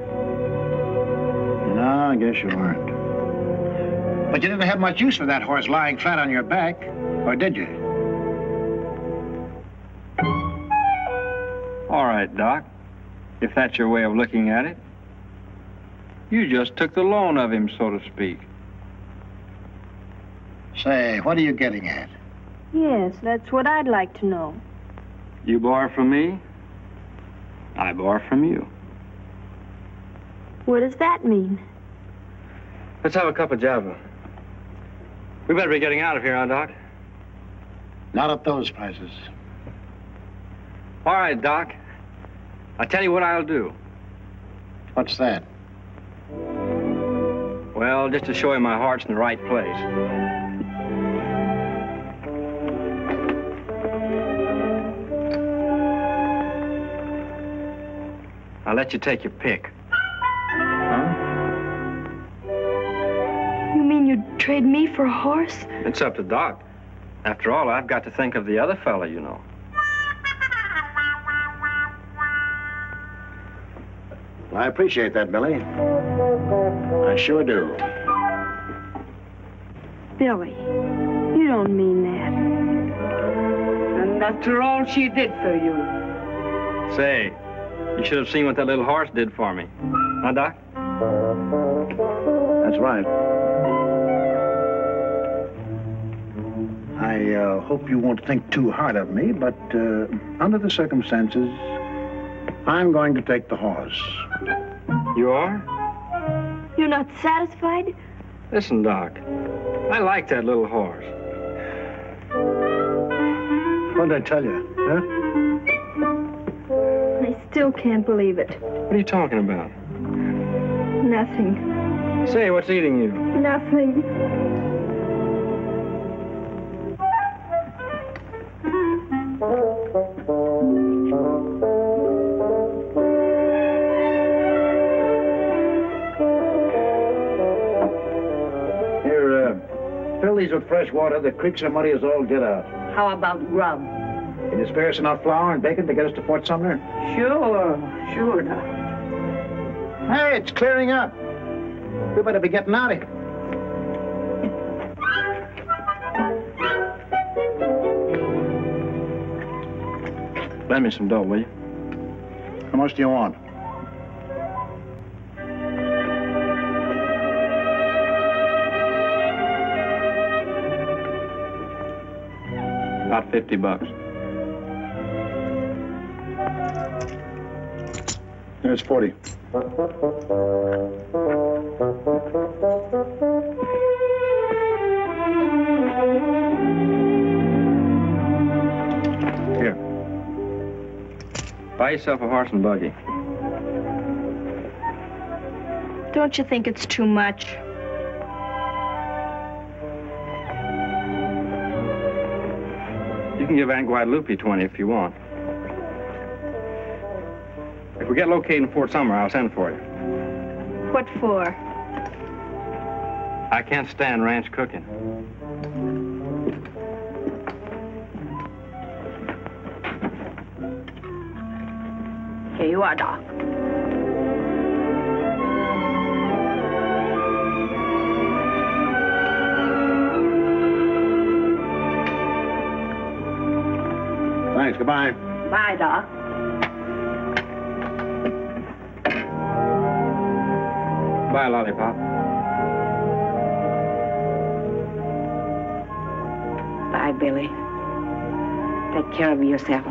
Speaker 4: No, I guess you weren't. But you didn't have much use for that horse lying flat on your back, or did you?
Speaker 5: All right, Doc. If that's your way of looking at it. You just took the loan of him, so to speak.
Speaker 4: Say, what are you getting at?
Speaker 8: Yes, that's what I'd like to know.
Speaker 5: You borrow from me, I borrow from you.
Speaker 8: What does that mean?
Speaker 5: Let's have a cup of Java. We better be getting out of here, huh, Doc?
Speaker 4: Not at those prices.
Speaker 5: All right, Doc. I'll tell you what I'll do.
Speaker 4: What's that?
Speaker 5: Well, just to show you my heart's in the right place. I'll let you take your pick.
Speaker 4: Huh?
Speaker 8: You mean you'd trade me for a horse?
Speaker 5: It's up to Doc. After all, I've got to think of the other fella, you know.
Speaker 4: I appreciate that, Billy. I sure do.
Speaker 8: Billy, you don't mean that.
Speaker 10: And after all she did for you.
Speaker 5: Say, you should have seen what that little horse did for me. Huh, Doc?
Speaker 4: That's right. I hope you won't think too hard of me, but under the circumstances, I'm going to take the horse.
Speaker 5: You are?
Speaker 8: You're not satisfied?
Speaker 5: Listen, Doc. I like that little horse.
Speaker 4: What did I tell you, huh?
Speaker 8: I still can't believe it.
Speaker 5: What are you talking about?
Speaker 8: Nothing.
Speaker 5: Say, what's eating you?
Speaker 8: Nothing.
Speaker 4: Fill these with fresh water. The creeks are muddy as all get out.
Speaker 10: How about grub?
Speaker 4: Can you spare us enough flour and bacon to get us to Fort Sumner?
Speaker 10: Sure, Doc.
Speaker 4: Hey, it's clearing up. We better be getting out of here.
Speaker 5: Lend me some dough, will you?
Speaker 4: How much do you want?
Speaker 5: About $50.
Speaker 4: There's 40.
Speaker 5: Here. Buy yourself a horse and buggy.
Speaker 8: Don't you think it's too much?
Speaker 5: You can give Aunt Guadalupe 20 if you want. If we get located in Fort Sumner, I'll send for you.
Speaker 8: What for?
Speaker 5: I can't stand ranch cooking.
Speaker 10: Here you are, Doc.
Speaker 4: Thanks. Goodbye.
Speaker 10: Bye, Doc.
Speaker 5: Buy a lollipop.
Speaker 10: Bye, Billy. Take care of yourself.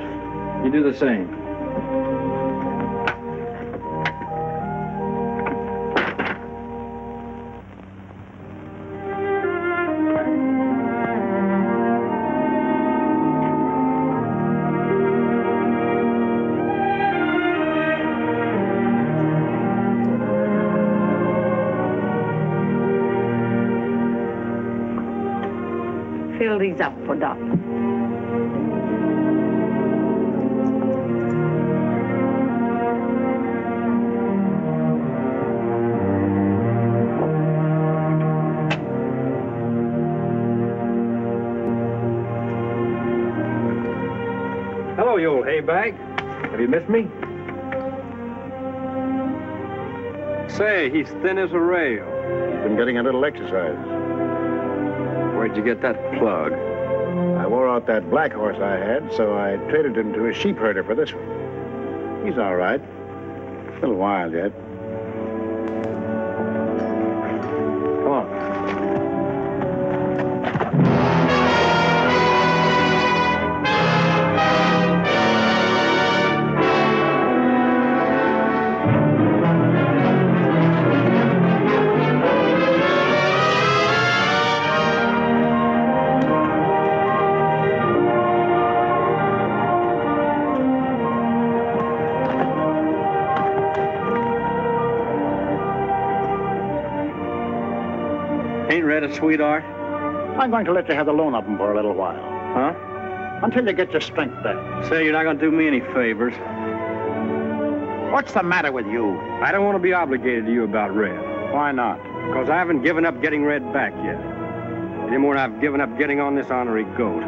Speaker 5: You do the same.
Speaker 10: Fill these up for Doc.
Speaker 5: Hello, you old haybag. Have you missed me? Say, he's thin as a rail.
Speaker 4: He's been getting a little exercise.
Speaker 5: Where'd you get that plug?
Speaker 4: I wore out that black horse I had, so I traded him to a sheep herder for this one. He's all right. A little wild yet.
Speaker 5: Come on. Ain't Red a sweetheart?
Speaker 4: I'm going to let you have the loan of him for a little while.
Speaker 5: Huh?
Speaker 4: Until you get your strength back.
Speaker 5: Say, you're not going to do me any favors.
Speaker 4: What's the matter with you?
Speaker 5: I don't want to be obligated to you about Red.
Speaker 4: Why not?
Speaker 5: Because I haven't given up getting Red back yet. Any more than I've given up getting on this ornery goat.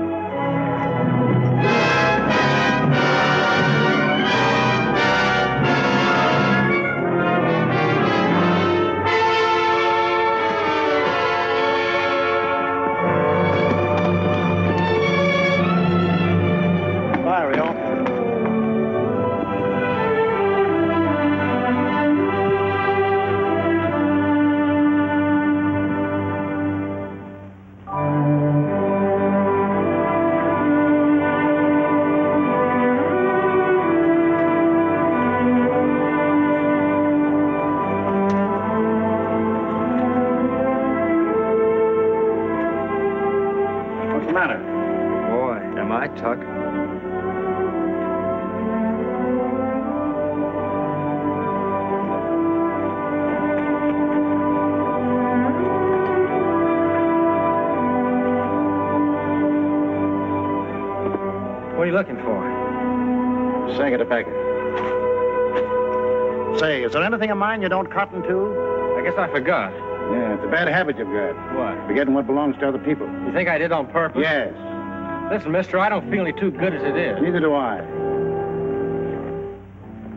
Speaker 5: my tuck.
Speaker 7: What are you looking for?
Speaker 4: Saying it a beggar. Say, is there anything of mine you don't cotton to?
Speaker 7: I guess I forgot.
Speaker 4: Yeah, it's a bad habit you've got.
Speaker 7: What?
Speaker 4: Forgetting what belongs to other people.
Speaker 7: You think I did on purpose?
Speaker 4: Yes.
Speaker 7: Listen, mister, I don't feel any too good as it is.
Speaker 4: Neither do I.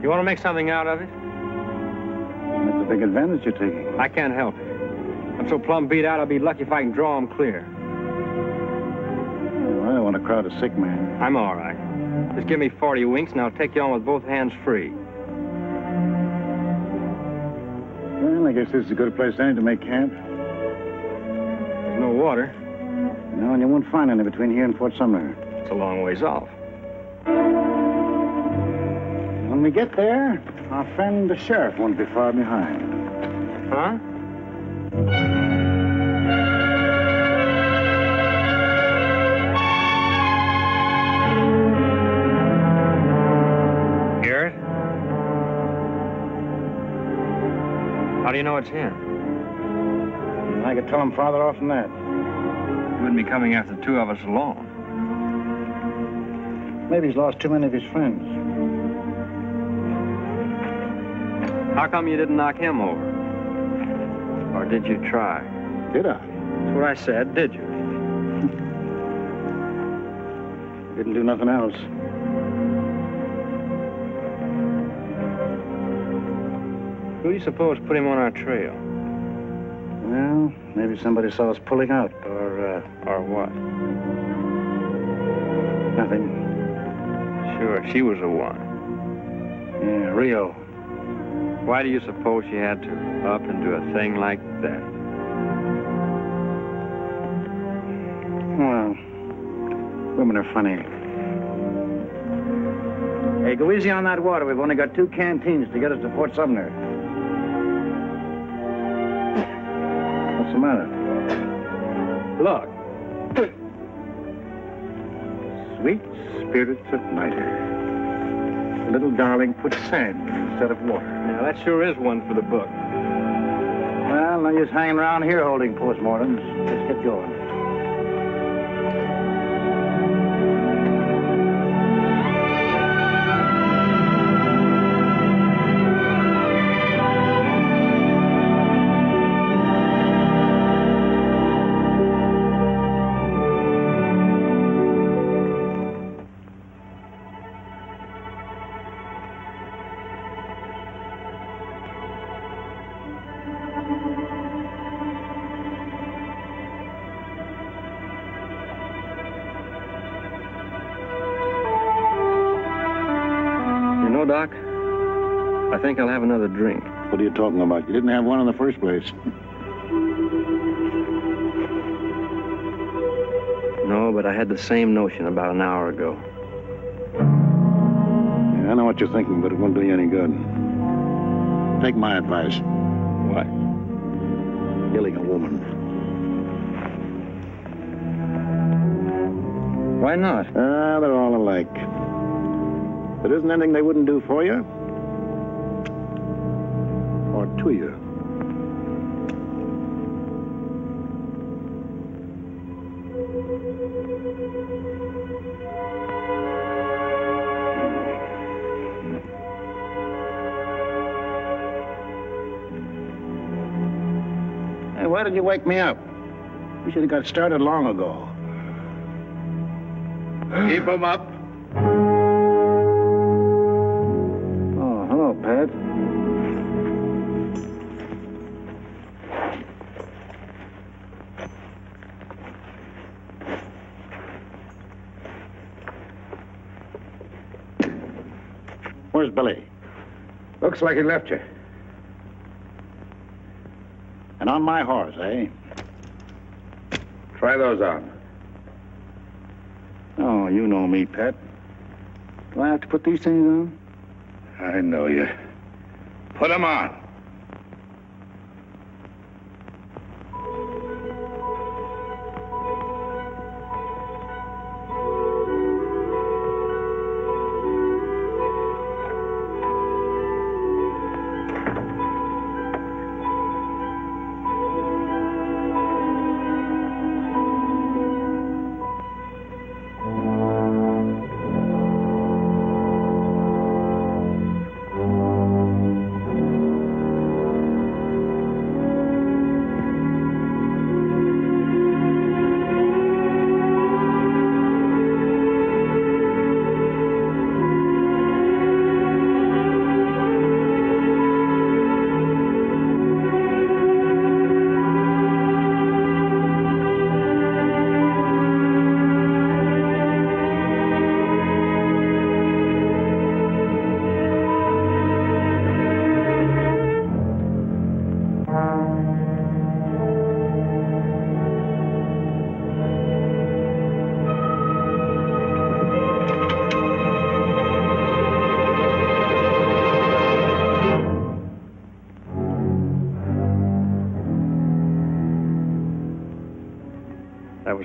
Speaker 5: You want to make something out of it?
Speaker 4: That's a big advantage you're taking.
Speaker 5: I can't help it. I'm so plumb beat out, I'll be lucky if I can draw him clear.
Speaker 4: Well, I don't want to crowd a sick man.
Speaker 5: I'm all right. Just give me 40 winks, and I'll take you on with both hands free.
Speaker 4: Well, I guess this is a good place then to make camp.
Speaker 5: There's no water.
Speaker 4: No, and you won't find any between here and Fort Sumner.
Speaker 5: It's a long ways off.
Speaker 4: When we get there, our friend the sheriff won't be far behind.
Speaker 5: Huh? Garrett? How do you know it's him?
Speaker 4: I could tell him farther off than that.
Speaker 5: He wouldn't be coming after the two of us alone.
Speaker 4: Maybe he's lost too many of his friends.
Speaker 5: How come you didn't knock him over? Or did you try?
Speaker 4: Did I?
Speaker 5: That's what I said, did you?
Speaker 4: Didn't do nothing else.
Speaker 5: Who do you suppose put him on our trail?
Speaker 4: Well, maybe somebody saw us pulling out,
Speaker 5: Or what?
Speaker 4: nothing.
Speaker 5: Sure, she was the one.
Speaker 4: Yeah, Rio.
Speaker 5: Why do you suppose she had to up and do a thing like that?
Speaker 4: Well, women are funny. Hey, go easy on that water. We've only got 2 canteens to get us to Fort Sumner. What's the matter?
Speaker 5: Look.
Speaker 4: Sweet spirits of night. Little darling put sand instead of water.
Speaker 5: Now, that sure is one for the book.
Speaker 4: Well, no use hanging around here holding postmortems. Let's get going.
Speaker 5: Doc, I think I'll have another drink.
Speaker 4: What are you talking about? You didn't have one in the first place.
Speaker 5: No, but I had the same notion about an hour ago.
Speaker 4: Yeah, I know what you're thinking, but it won't do you any good. Take my advice.
Speaker 5: What?
Speaker 4: Killing a woman.
Speaker 5: Why not?
Speaker 4: They're all alike. There isn't anything they wouldn't do for you. Or to you. Hey, why did you wake me up? We should have got started long ago.
Speaker 2: Keep 'em up.
Speaker 4: Pat. Where's Billy?
Speaker 2: Looks like he left you.
Speaker 4: And on my horse, eh?
Speaker 2: Try those on.
Speaker 4: Oh, you know me, Pat. Do I have to put these things on?
Speaker 2: I know you. Put 'em on.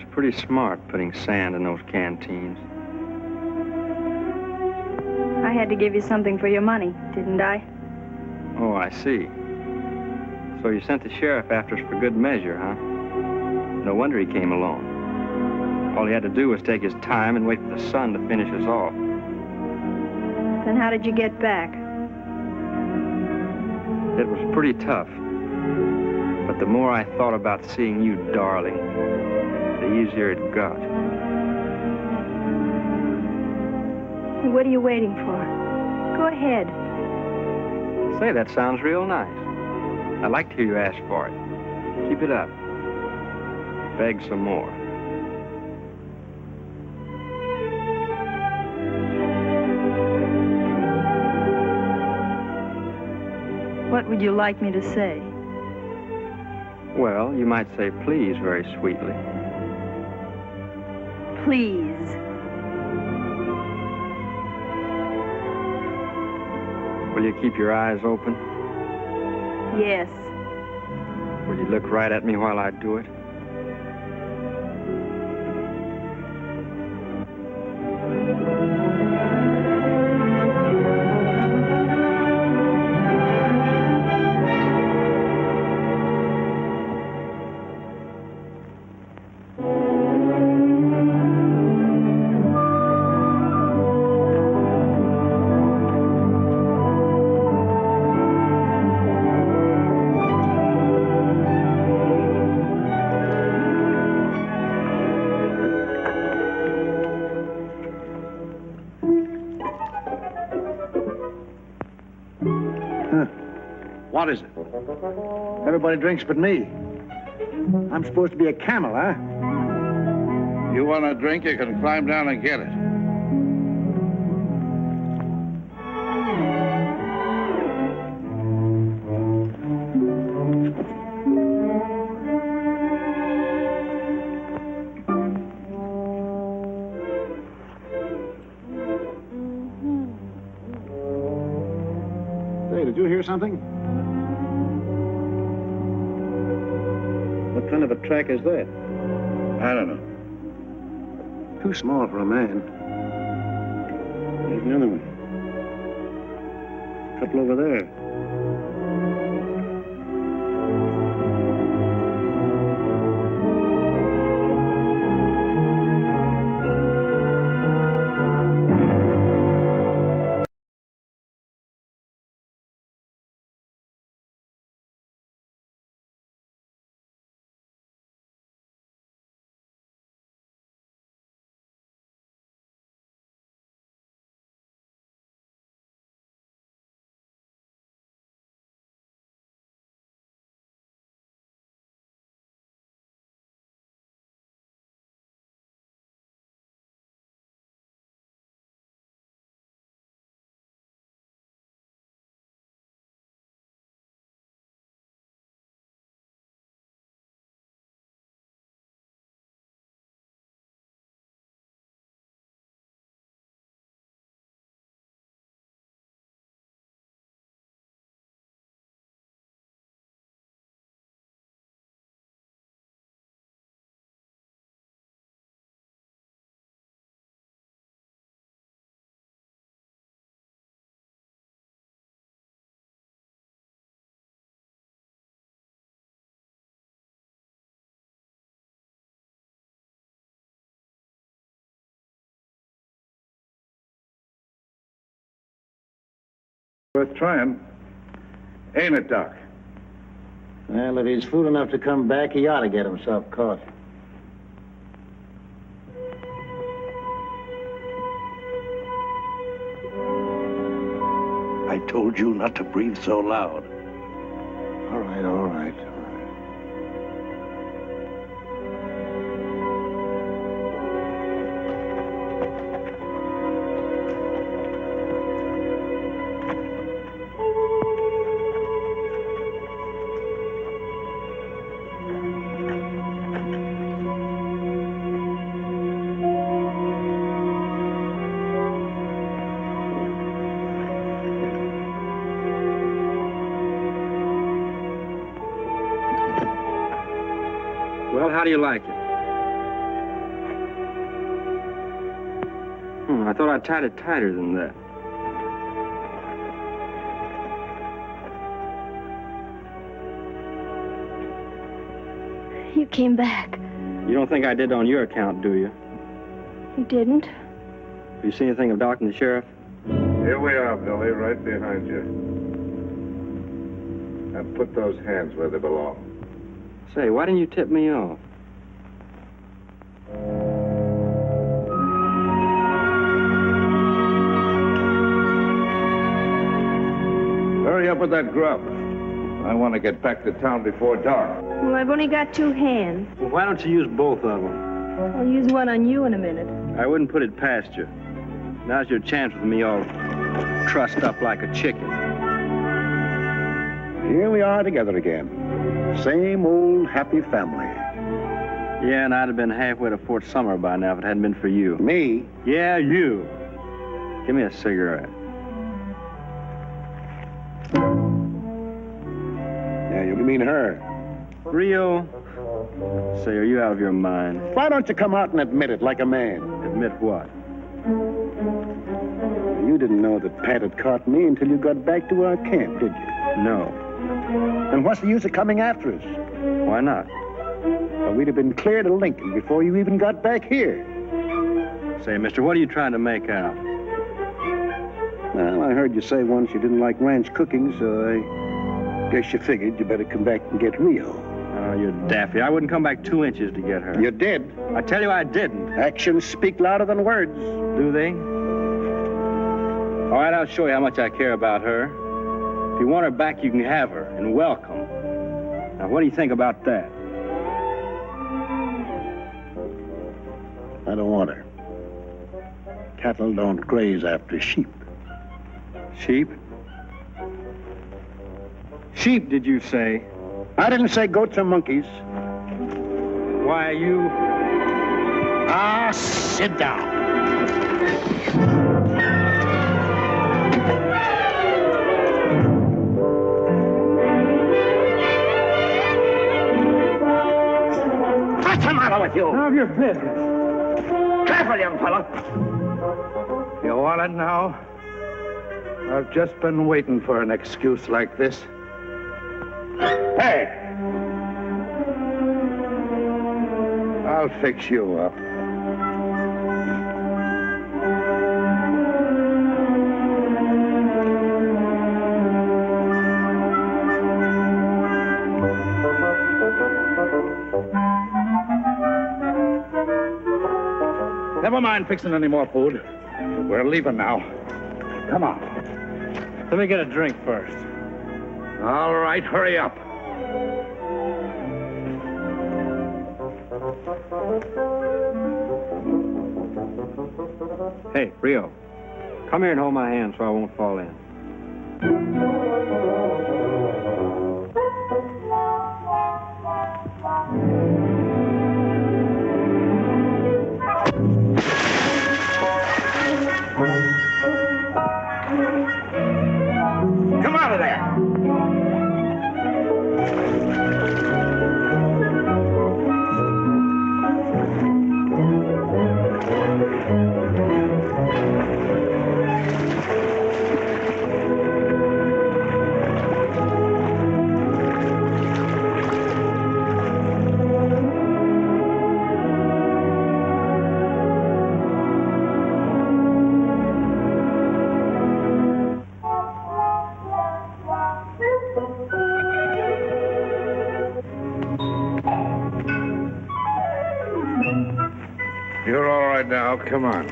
Speaker 5: was pretty smart putting sand in those canteens.
Speaker 8: I had to give you something for your money, didn't I?
Speaker 5: Oh, I see. So you sent the sheriff after us for good measure, huh? No wonder he came along. All he had to do was take his time and wait for the sun to finish us off.
Speaker 8: Then how did you get back?
Speaker 5: It was pretty tough. But the more I thought about seeing you, darling, the easier it got.
Speaker 8: What are you waiting for? Go ahead.
Speaker 5: Say, that sounds real nice. I'd like to hear you ask for it. Keep it up. Beg some more.
Speaker 8: What would you like me to say?
Speaker 5: Well, you might say please very sweetly.
Speaker 8: Please.
Speaker 5: Will you keep your eyes open?
Speaker 8: Yes.
Speaker 5: Will you look right at me while I do it?
Speaker 4: What is it? Everybody drinks but me. I'm supposed to be a camel, huh?
Speaker 2: You want a drink, you can climb down and get it.
Speaker 4: Hey, did you hear something? What kind of a track is that?
Speaker 2: I don't know.
Speaker 4: Too small for a man. There's another one. A couple over there.
Speaker 2: Worth trying. Ain't it, Doc?
Speaker 4: Well, if he's fool enough to come back, he ought to get himself caught.
Speaker 12: I told you not to breathe so loud.
Speaker 4: All right, all right.
Speaker 5: Well, how do you like it? I thought I tied it tighter than that.
Speaker 8: You came back.
Speaker 5: You don't think I did on your account, do you?
Speaker 8: You didn't?
Speaker 5: Have you seen anything of Doc and the sheriff?
Speaker 2: Here we are, Billy, right behind you. And put those hands where they belong.
Speaker 5: Say, why didn't you tip me off?
Speaker 2: Hurry up with that grub. I want to get back to town before dark.
Speaker 8: Well, I've only got 2 hands.
Speaker 5: Well, why don't you use both of them?
Speaker 8: I'll use one on you in a minute.
Speaker 5: I wouldn't put it past you. Now's your chance with me all trussed up like a chicken.
Speaker 4: Here we are together again. Same old happy family.
Speaker 5: Yeah, and I'd have been halfway to Fort Summer by now if it hadn't been for you.
Speaker 4: Me?
Speaker 5: Yeah, you. Give me a cigarette.
Speaker 4: Yeah, you mean her.
Speaker 5: Rio? Say, are you out of your mind?
Speaker 4: Why don't you come out and admit it like a man?
Speaker 5: Admit what?
Speaker 4: You didn't know that Pat had caught me until you got back to our camp, did you?
Speaker 5: No.
Speaker 4: Then what's the use of coming after us?
Speaker 5: Why not?
Speaker 4: Well, we'd have been clear to Lincoln before you even got back here.
Speaker 5: Say, mister, what are you trying to make out?
Speaker 4: Well, I heard you say once you didn't like ranch cooking, so I guess you figured you better come back and get Rio.
Speaker 5: Oh, you're daffy. I wouldn't come back 2 inches to get her.
Speaker 4: You did.
Speaker 5: I tell you I didn't.
Speaker 4: Actions speak louder than words.
Speaker 5: Do they? All right, I'll show you how much I care about her. If you want her back, you can have her, and welcome. Now, what do you think about that?
Speaker 4: I don't want her. Cattle don't graze after sheep.
Speaker 5: Sheep? Sheep, did you say?
Speaker 4: I didn't say goats or monkeys.
Speaker 5: Why, you...
Speaker 4: Ah, sit down.
Speaker 3: What's the matter with you?
Speaker 7: None of your business.
Speaker 3: Careful, young fellow.
Speaker 2: You want it now? I've just been waiting for an excuse like this. Hey! I'll fix you up. Never mind fixing any more food. We're leaving now. Come on.
Speaker 7: Let me get a drink first.
Speaker 2: All right, hurry up.
Speaker 5: Hey, Rio, come here and hold my hand so I won't fall in.
Speaker 3: Come out of there.
Speaker 2: You're all right now. Come on.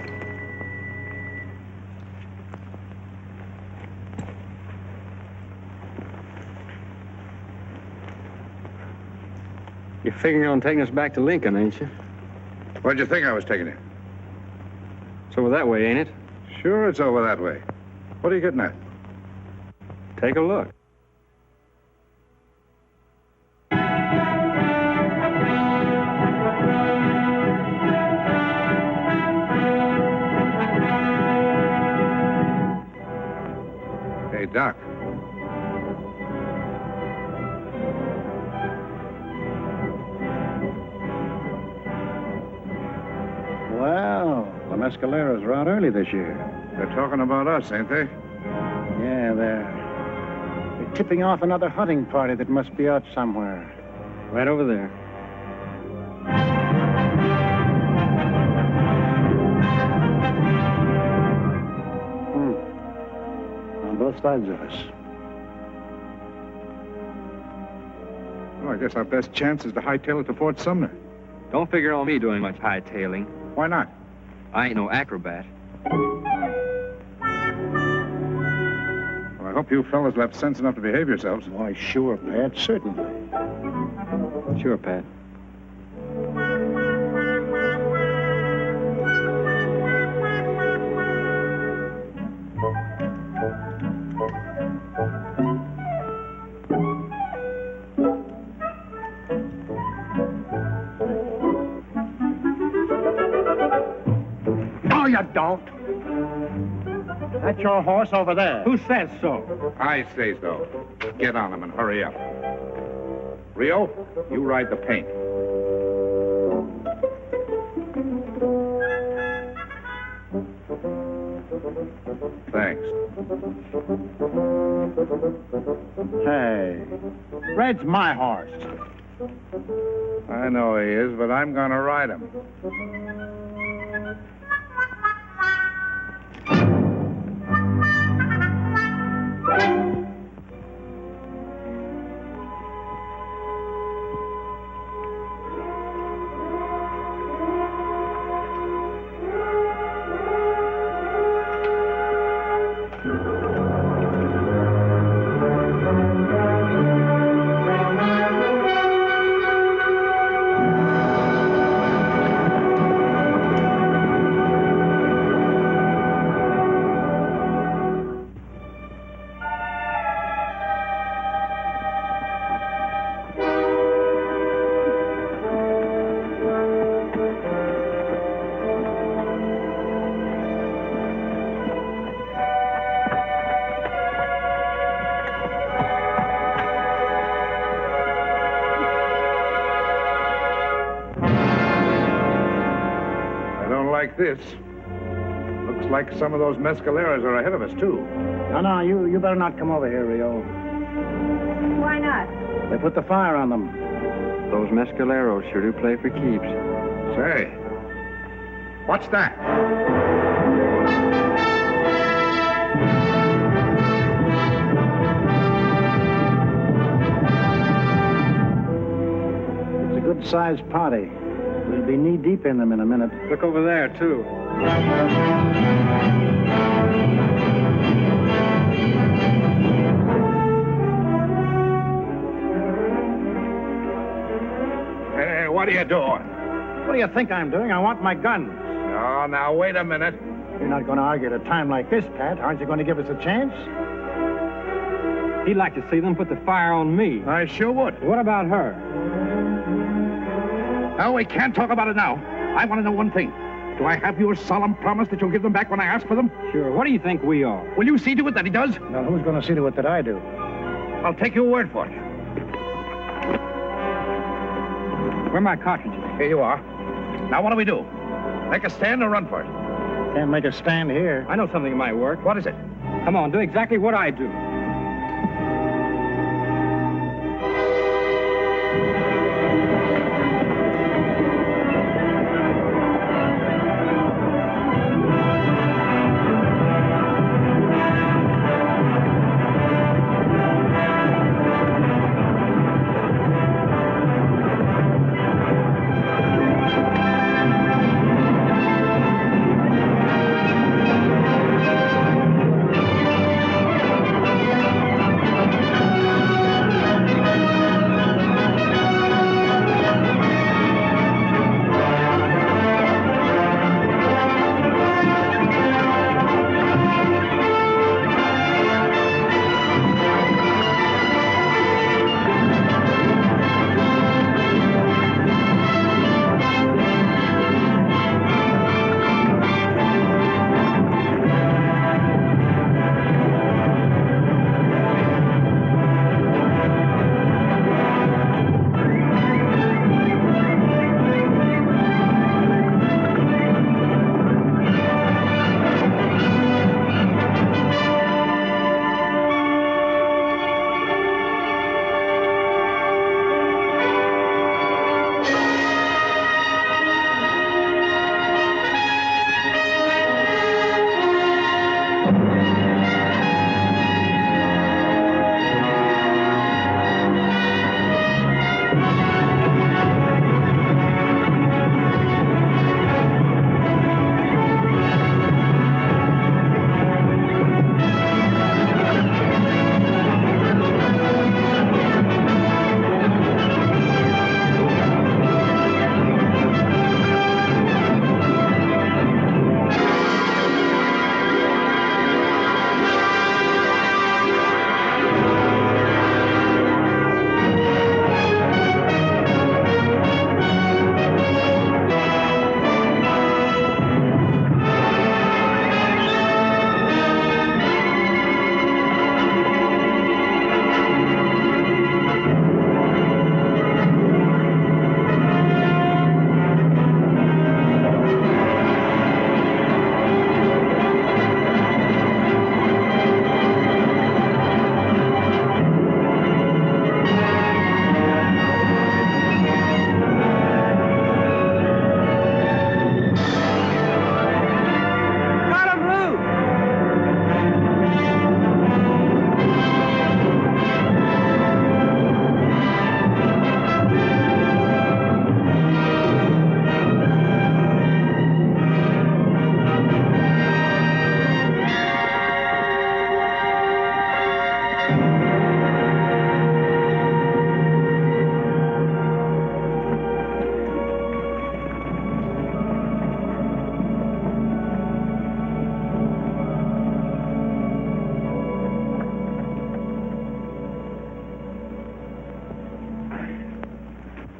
Speaker 5: You're figuring on taking us back to Lincoln, ain't you?
Speaker 2: Where'd you think I was taking you?
Speaker 5: It's over that way, ain't it?
Speaker 2: Sure, it's over that way. What are you getting at?
Speaker 5: Take a look.
Speaker 2: Hey, Doc.
Speaker 4: Well, when mescaleros were out early this year.
Speaker 2: They're talking about us, ain't they?
Speaker 4: Yeah, they're tipping off another hunting party that must be out somewhere.
Speaker 5: Right over there.
Speaker 4: On both sides of us.
Speaker 2: Well, I guess our best chance is to hightail it to Fort Sumner.
Speaker 5: Don't figure on me doing much hightailing.
Speaker 2: Why not?
Speaker 5: I ain't no acrobat.
Speaker 2: Well, I hope you fellas left sense enough to behave yourselves.
Speaker 4: Why, sure, Pat, certainly.
Speaker 5: Sure, Pat.
Speaker 4: No, you don't. That's your horse over there.
Speaker 7: Who says so?
Speaker 2: I say so. Get on him and hurry up. Rio, you ride the paint. Thanks.
Speaker 4: Hey, Red's my horse.
Speaker 2: I know he is, but I'm gonna ride him. This. Looks like some of those mescaleros are ahead of us, too.
Speaker 4: No, you better not come over here, Rio.
Speaker 8: Why not?
Speaker 4: They put the fire on them.
Speaker 5: Those mescaleros sure do play for keeps.
Speaker 2: Say, what's that?
Speaker 4: It's a good-sized party. We'll be knee-deep in them in a minute.
Speaker 5: Look over there, too.
Speaker 2: Hey, what are you doing?
Speaker 4: What do you think I'm doing? I want my guns.
Speaker 2: Oh, now, wait a minute.
Speaker 4: You're not going to argue at a time like this, Pat. Aren't you going to give us a chance?
Speaker 7: He'd like to see them put the fire on me.
Speaker 2: I sure would.
Speaker 7: What about her?
Speaker 2: No, we can't talk about it now. I want to know one thing. Do I have your solemn promise that you'll give them back when I ask for them?
Speaker 7: Sure. What do you think we are?
Speaker 2: Will you see to it that he does?
Speaker 4: Now, who's going to see to it that I do?
Speaker 2: I'll take your word for it.
Speaker 7: Where are my cartridges?
Speaker 2: Here you are. Now, what do we do? Make a stand or run for it?
Speaker 4: Can't make a stand here.
Speaker 7: I know something that might work.
Speaker 2: What is it?
Speaker 7: Come on, do exactly what I do.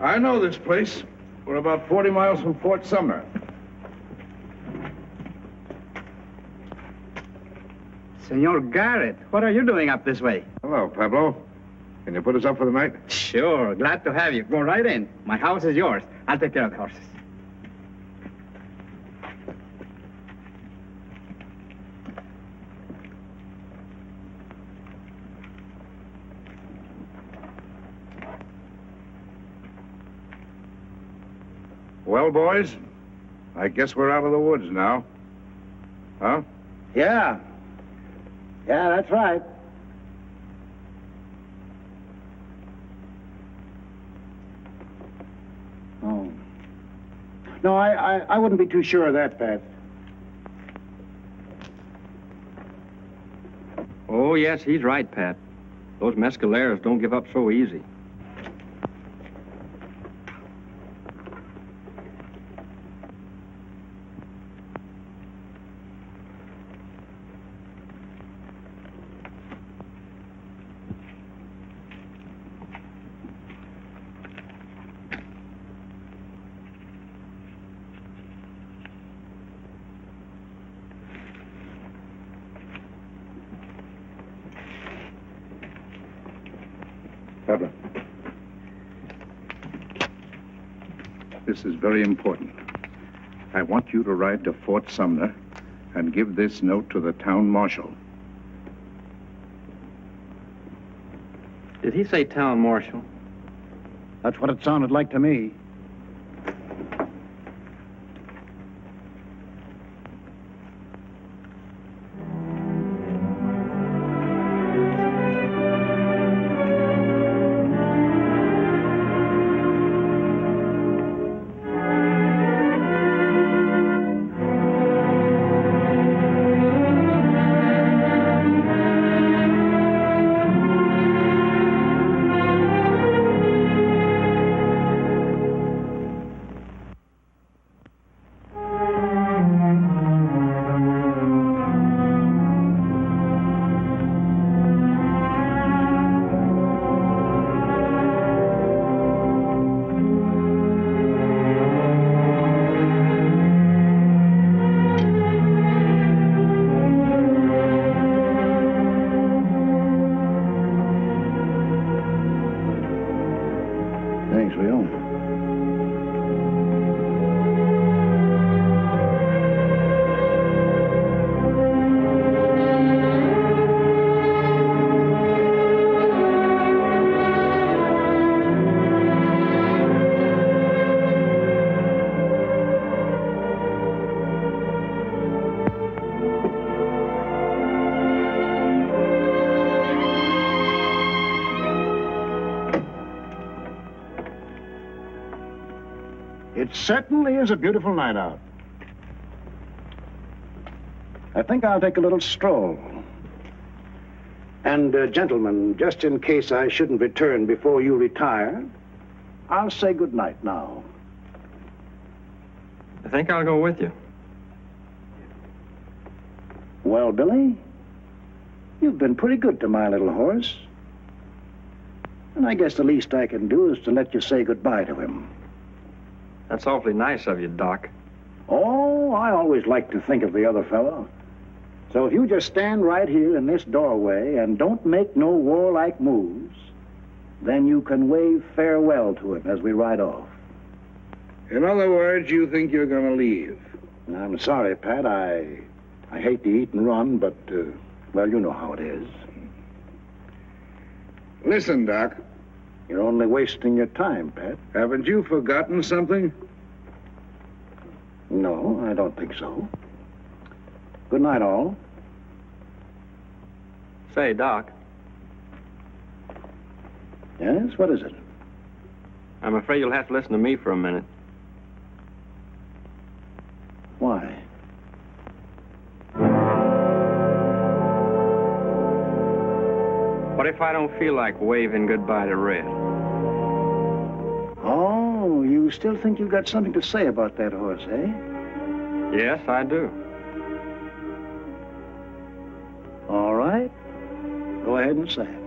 Speaker 2: I know this place. We're about 40 miles from Fort Sumner.
Speaker 13: Senor Garrett, what are you doing up this way?
Speaker 2: Hello, Pablo. Can you put us up for the night?
Speaker 13: Sure, glad to have you. Go right in. My house is yours. I'll take care of the horses.
Speaker 2: Well, boys, I guess we're out of the woods now. Huh?
Speaker 4: Yeah. Yeah, that's right. Oh. No, I wouldn't be too sure of that, Pat.
Speaker 5: Oh, yes, he's right, Pat. Those mescaleros don't give up so easy.
Speaker 2: Pablo. This is very important. I want you to ride to Fort Sumner and give this note to the town marshal.
Speaker 5: Did he say town marshal?
Speaker 4: That's what it sounded like to me. Thanks, Leo. It certainly is a beautiful night out. I think I'll take a little stroll. And, gentlemen, just in case I shouldn't return before you retire, I'll say good night now.
Speaker 5: I think I'll go with you.
Speaker 4: Well, Billy, you've been pretty good to my little horse. And I guess the least I can do is to let you say goodbye to him.
Speaker 5: That's awfully nice of you, Doc.
Speaker 4: Oh, I always like to think of the other fellow. So if you just stand right here in this doorway and don't make no warlike moves, then you can wave farewell to him as we ride off.
Speaker 2: In other words, you think you're going to leave?
Speaker 4: I'm sorry, Pat. I hate to eat and run, but, well, you know how it is.
Speaker 2: Listen, Doc.
Speaker 4: You're only wasting your time, Pat.
Speaker 2: Haven't you forgotten something?
Speaker 4: No, I don't think so. Good night, all.
Speaker 5: Say, Doc.
Speaker 4: Yes, what is it?
Speaker 5: I'm afraid you'll have to listen to me for a minute.
Speaker 4: Why?
Speaker 5: What if I don't feel like waving goodbye to Red?
Speaker 4: Oh, you still think you've got something to say about that horse, eh?
Speaker 5: Yes, I do.
Speaker 4: All right. Go ahead and say it.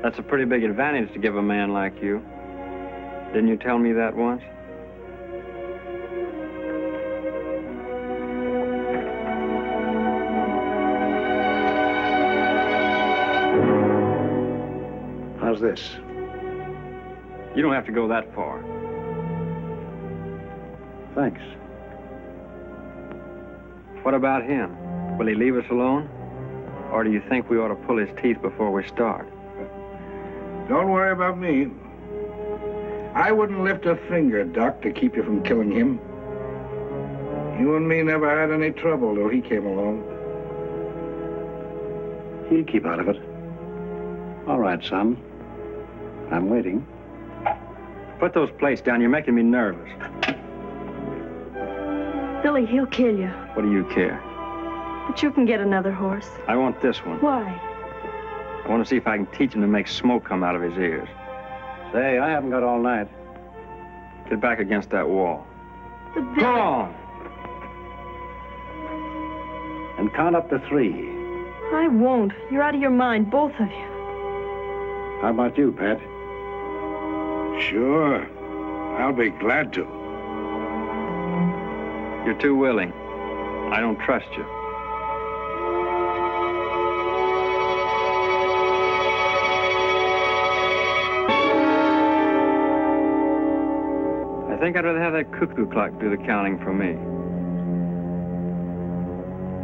Speaker 5: That's a pretty big advantage to give a man like you. Didn't you tell me that once?
Speaker 4: How's this?
Speaker 5: You don't have to go that far.
Speaker 4: Thanks.
Speaker 5: What about him? Will he leave us alone? Or do you think we ought to pull his teeth before we start?
Speaker 2: Don't worry about me. I wouldn't lift a finger, Doc, to keep you from killing him. You and me never had any trouble till he came along.
Speaker 4: He'll keep out of it. All right, son. I'm waiting.
Speaker 5: Put those plates down. You're making me nervous.
Speaker 8: Billy, he'll kill you.
Speaker 5: What do you care?
Speaker 8: But you can get another horse.
Speaker 5: I want this one.
Speaker 8: Why?
Speaker 5: I want to see if I can teach him to make smoke come out of his ears.
Speaker 4: Say, I haven't got all night.
Speaker 5: Get back against that wall.
Speaker 8: But
Speaker 5: Go on!
Speaker 4: And count up to 3.
Speaker 8: I won't. You're out of your mind, both of you.
Speaker 4: How about you, Pat?
Speaker 2: Sure. I'll be glad to.
Speaker 5: You're too willing. I don't trust you. I think I'd rather have that cuckoo clock do the counting for me.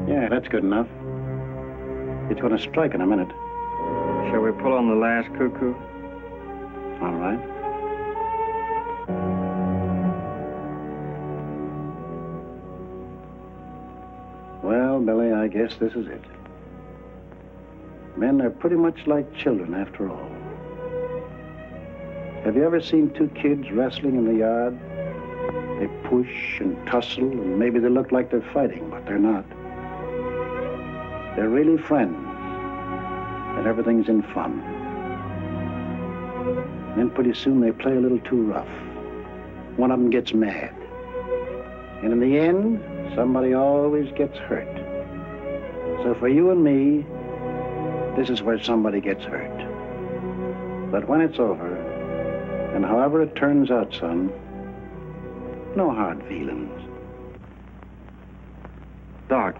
Speaker 4: Yeah, that's good enough. It's going to strike in a minute.
Speaker 5: Shall we pull on the last cuckoo?
Speaker 4: All right. Well, Billy, I guess this is it. Men are pretty much like children after all. Have you ever seen 2 kids wrestling in the yard? They push and tussle, and maybe they look like they're fighting, but they're not. They're really friends, and everything's in fun. Then pretty soon they play a little too rough. One of them gets mad. And in the end, somebody always gets hurt. So for you and me, this is where somebody gets hurt. But when it's over, and however it turns out, son, no hard feelings.
Speaker 5: Doc.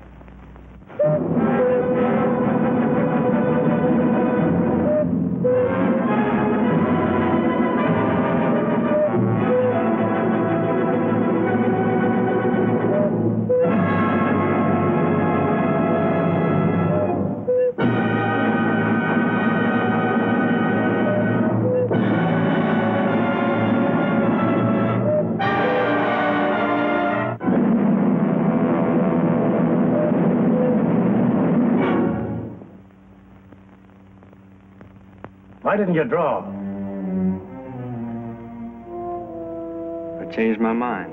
Speaker 4: Why didn't you draw?
Speaker 5: I changed my mind.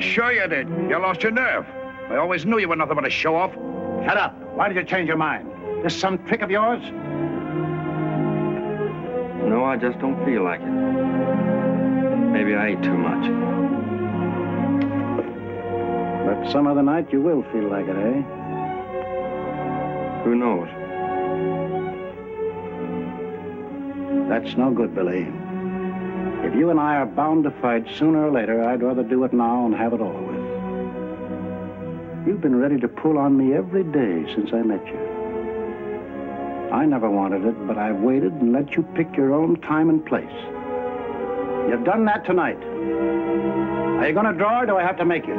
Speaker 2: Sure you did. You lost your nerve. I always knew you were nothing but a show-off.
Speaker 4: Shut up. Why did you change your mind? This some trick of yours?
Speaker 5: No, I just don't feel like it. Maybe I ate too much.
Speaker 4: But some other night you will feel like it, eh?
Speaker 5: Who knows?
Speaker 4: That's no good, Billy. If you and I are bound to fight sooner or later, I'd rather do it now and have it over with. You've been ready to pull on me every day since I met you. I never wanted it, but I've waited and let you pick your own time and place. You've done that tonight. Are you going to draw or do I have to make you?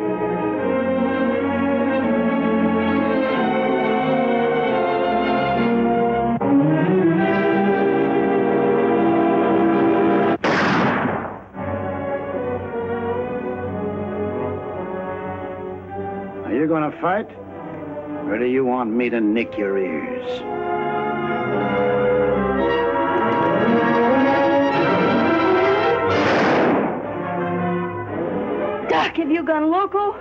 Speaker 4: Are you going to fight? Or do you want me to nick your ears?
Speaker 8: Doc, have you gone loco?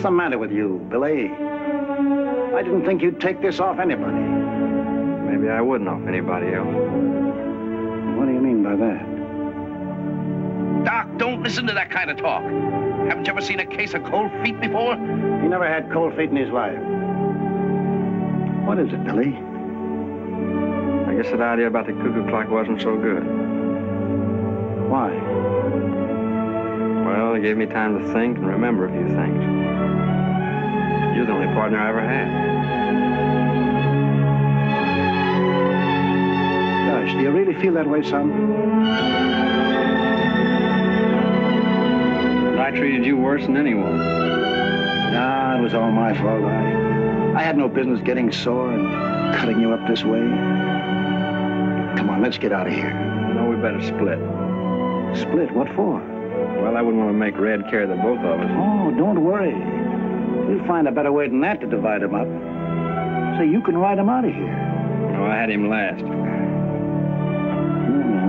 Speaker 4: What's the matter with you, Billy? I didn't think you'd take this off anybody.
Speaker 5: Maybe maybe I wouldn't off anybody else.
Speaker 4: What do you mean by that?
Speaker 2: Doc, don't listen to that kind of talk. Haven't you ever seen a case of cold feet before?
Speaker 4: He never had cold feet in his life. What is it, Billy?
Speaker 5: I guess that idea about the cuckoo clock wasn't so good.
Speaker 4: Why?
Speaker 5: Well, it gave me time to think and remember a few things. You're the only partner I ever had.
Speaker 4: Gosh, do you really feel that way, son?
Speaker 5: I treated you worse than anyone.
Speaker 4: Nah, it was all my fault. I had no business getting sore and cutting you up this way. Come on, let's get out of here.
Speaker 5: No, we better split.
Speaker 4: Split? What for?
Speaker 5: Well, I wouldn't want to make Red carry the both of us.
Speaker 4: Oh, don't worry. We'll find a better way than that to divide them up. So you can ride them out of here.
Speaker 5: No, I had him last.
Speaker 4: Yeah,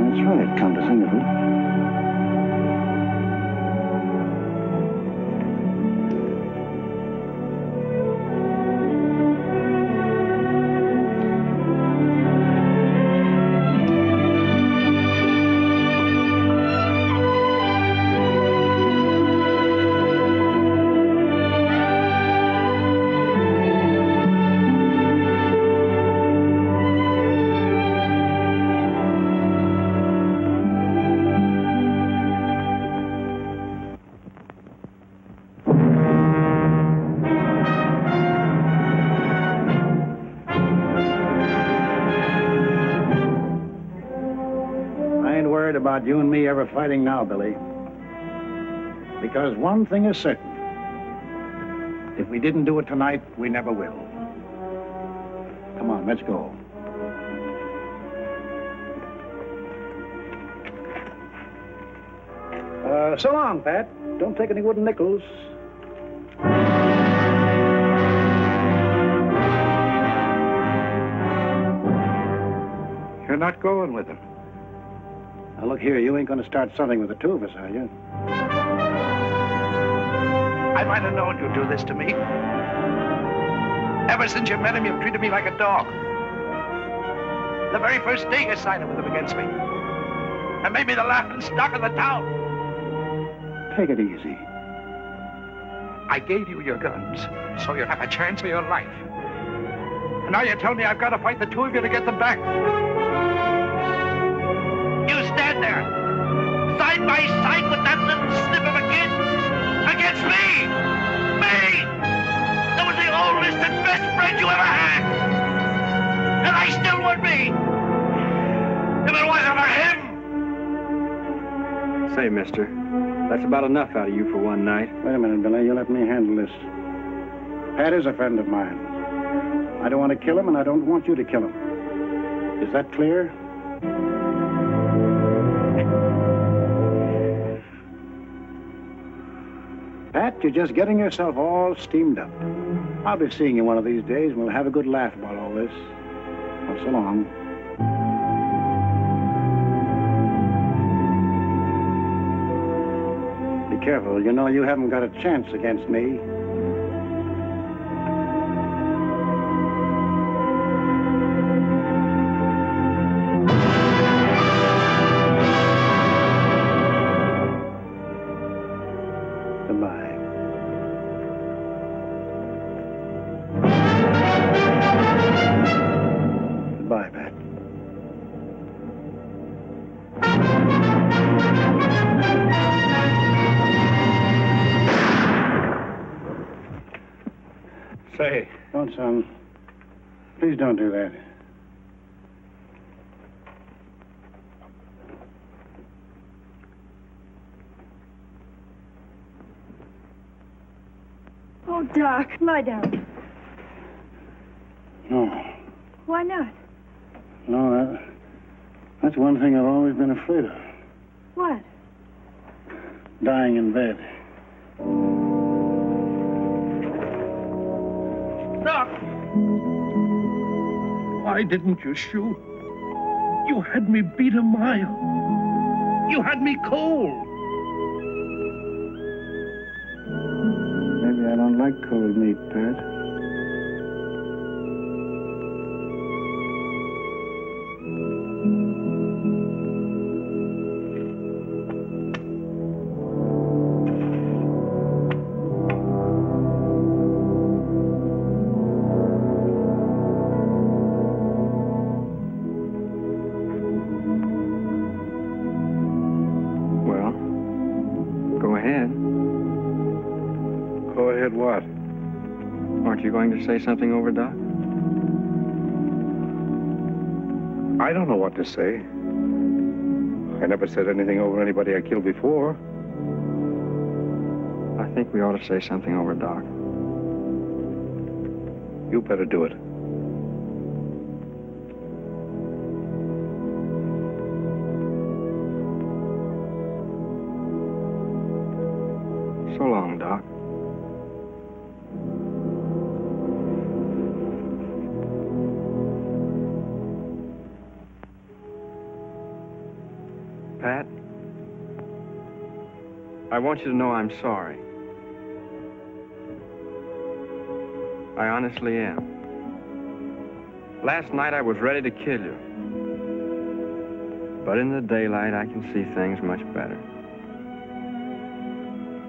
Speaker 4: that's right, come to think of it. About you and me ever fighting now, Billy. Because one thing is certain. If we didn't do it tonight, we never will. Come on, let's go. So long, Pat. Don't take any wooden nickels. You're not going with him. Now, look here, you ain't going to start something with the two of us, are you?
Speaker 2: I might have known you'd do this to me. Ever since you met him, you've treated me like a dog. The very first day you sided with him against me. And made me the laughing stock of the town.
Speaker 4: Take it easy.
Speaker 2: I gave you your guns, so you'd have a chance for your life. And now you tell me I've got to fight the two of you to get them back. You stand there, side by side with that little snip of a kid, against me! Me! That was the oldest and best friend you ever had! And I still would be! If it wasn't for him!
Speaker 5: Say, mister, that's about enough out of you for one night.
Speaker 4: Wait a minute, Billy. You let me handle this. Pat is a friend of mine. I don't want to kill him, and I don't want you to kill him. Is that clear? Pat, you're just getting yourself all steamed up. I'll be seeing you one of these days, and we'll have a good laugh about all this. Well, so long. Be careful. You know you haven't got a chance against me.
Speaker 6: Say.
Speaker 4: Don't, son. Please don't do that.
Speaker 8: Oh, Doc, lie down.
Speaker 4: No.
Speaker 8: Why not?
Speaker 4: No, that's one thing I've always been afraid of.
Speaker 8: What?
Speaker 4: Dying in bed.
Speaker 12: Doc! Why didn't you shoot? You had me beat a mile. You had me cold.
Speaker 4: Maybe I don't like cold meat, Pat.
Speaker 2: ahead what?
Speaker 5: Aren't you going to say something over, Doc?
Speaker 2: I don't know what to say. I never said anything over anybody I killed before.
Speaker 5: I think we ought to say something over, Doc.
Speaker 2: You better do it.
Speaker 5: So long, Doc. Pat, I want you to know I'm sorry. I honestly am. Last night I was ready to kill you. But in the daylight I can see things much better.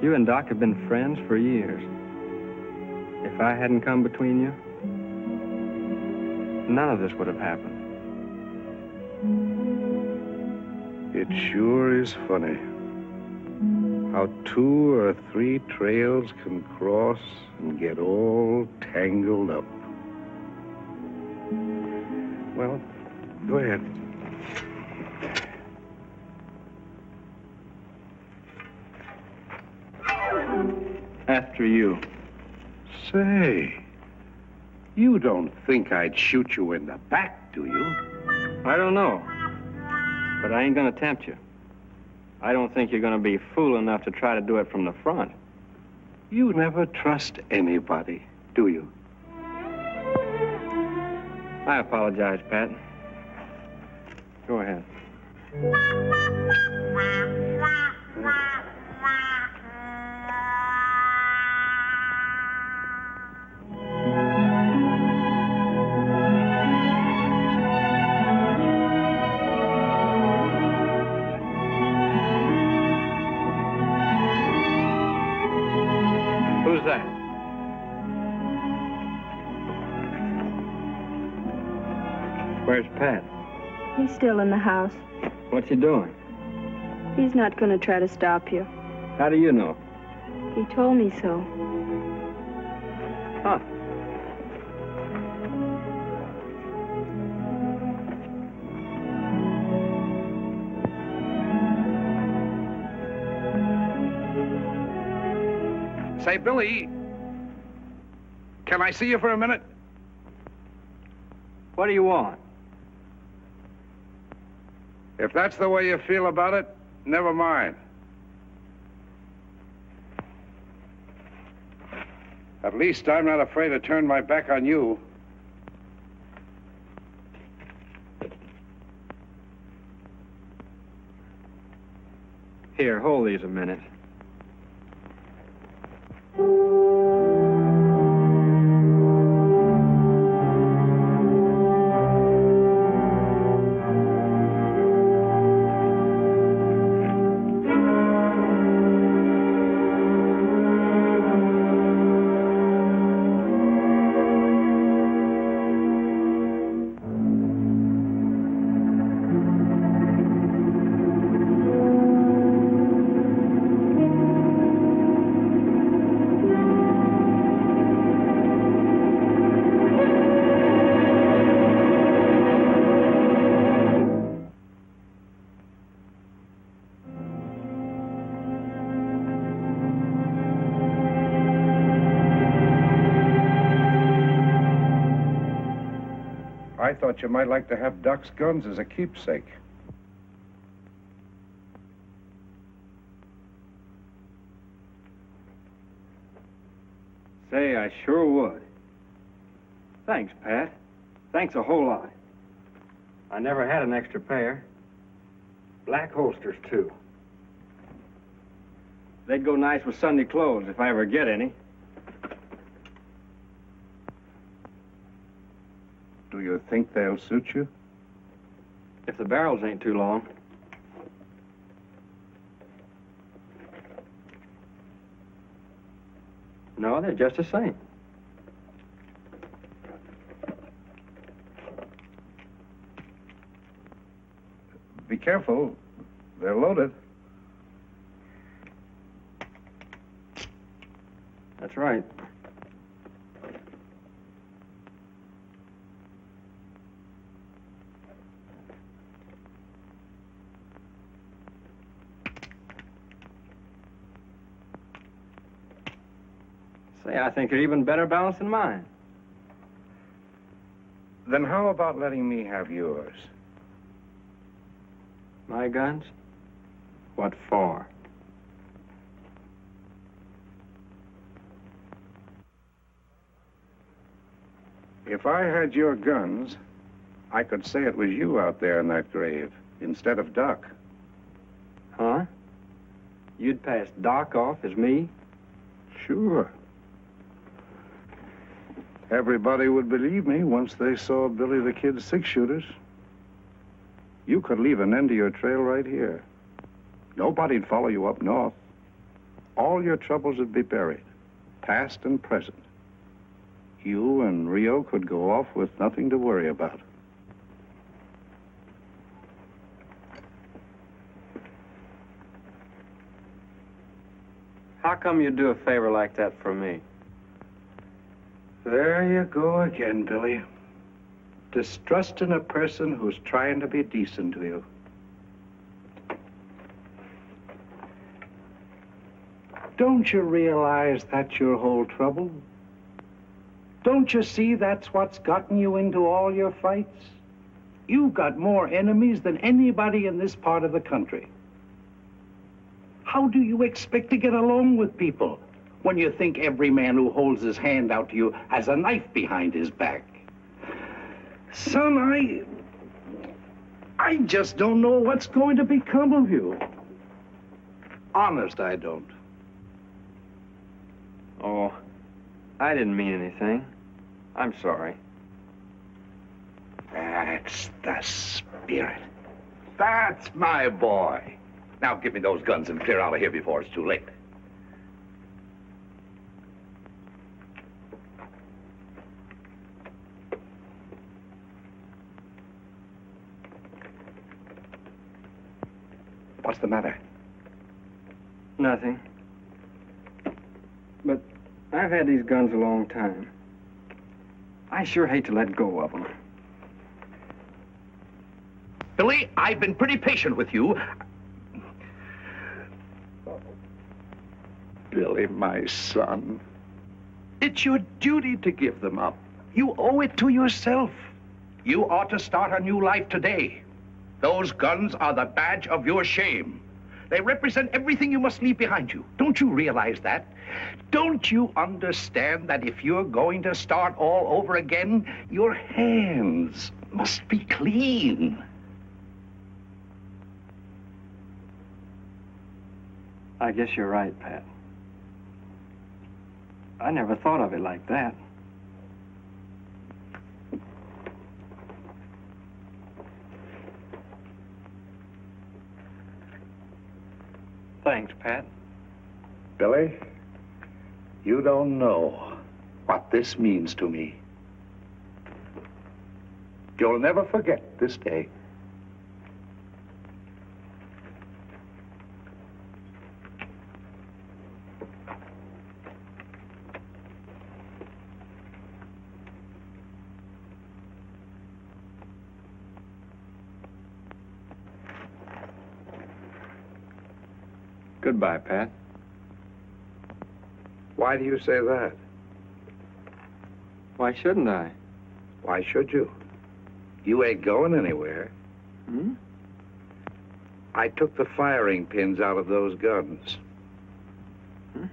Speaker 5: You and Doc have been friends for years. If I hadn't come between you, none of this would have happened.
Speaker 2: It sure is funny how 2 or 3 trails can cross and get all tangled up. Well, go ahead.
Speaker 5: After you.
Speaker 2: Say, you don't think I'd shoot you in the back, do you?
Speaker 5: I don't know. But I ain't gonna tempt you. I don't think you're gonna be fool enough to try to do it from the front.
Speaker 2: You never trust anybody, do you?
Speaker 5: I apologize, Pat. Go ahead. Who's that? Where's Pat?
Speaker 8: He's still in the house.
Speaker 5: What's he doing?
Speaker 8: He's not going to try to stop you.
Speaker 5: How do you know?
Speaker 8: He told me so.
Speaker 5: Huh.
Speaker 2: Say, Billy, can I see you for a minute?
Speaker 5: What do you want?
Speaker 2: If that's the way you feel about it, never mind. At least I'm not afraid to turn my back on you.
Speaker 5: Here, hold these a minute.
Speaker 2: I thought you might like to have Doc's guns as a keepsake.
Speaker 5: Say, I sure would. Thanks, Pat. Thanks a whole lot. I never had an extra pair. Black holsters, too. They'd go nice with Sunday clothes if I ever get any.
Speaker 2: Do you think they'll suit you?
Speaker 5: If the barrels ain't too long. No, they're just the same.
Speaker 2: Be careful. They're loaded.
Speaker 5: That's That's right. Say, I think you're even better balanced than mine.
Speaker 2: Then how about letting me have yours?
Speaker 5: My guns? What for?
Speaker 2: If I had your guns, I could say it was you out there in that grave, instead of Duck.
Speaker 5: Huh? You'd pass Doc off as me?
Speaker 2: Sure. Everybody would believe me once they saw Billy the Kid's six-shooters. You could leave an end to your trail right here. Nobody'd follow you up north. All your troubles would be buried, past and present. You and Rio could go off with nothing to worry about.
Speaker 5: How come you'd do a favor like that for me?
Speaker 2: There you go again, Billy. Distrusting a person who's trying to be decent to you. Don't you realize that's your whole trouble? Don't you see that's what's gotten you into all your fights? You've got more enemies than anybody in this part of the country. How do you expect to get along with people when you think every man who holds his hand out to you has a knife behind his back? Son, I just don't know what's going to become of you. Honest, I don't.
Speaker 5: Oh, I didn't mean anything. I'm sorry.
Speaker 2: That's the spirit. That's my boy. Now give me those guns and clear out of here before it's too late. What's the matter?
Speaker 5: Nothing. But I've had these guns a long time. I sure hate to let go of them.
Speaker 2: Billy, I've been pretty patient with you. Billy, my son, it's your duty to give them up. You owe it to yourself. You ought to start a new life today. Those guns are the badge of your shame. They represent everything you must leave behind you. Don't you realize that? Don't you understand that if you're going to start all over again, your hands must be clean?
Speaker 5: I guess you're right, Pat. I never thought of it like that. Thanks, Pat.
Speaker 2: Billy, you don't know what this means to me. You'll never forget this day.
Speaker 5: Goodbye, Pat.
Speaker 2: Why do you say that?
Speaker 5: Why shouldn't I?
Speaker 2: Why should you? You ain't going anywhere.
Speaker 5: Hmm?
Speaker 2: I took the firing pins out of those guns.
Speaker 5: Hmm?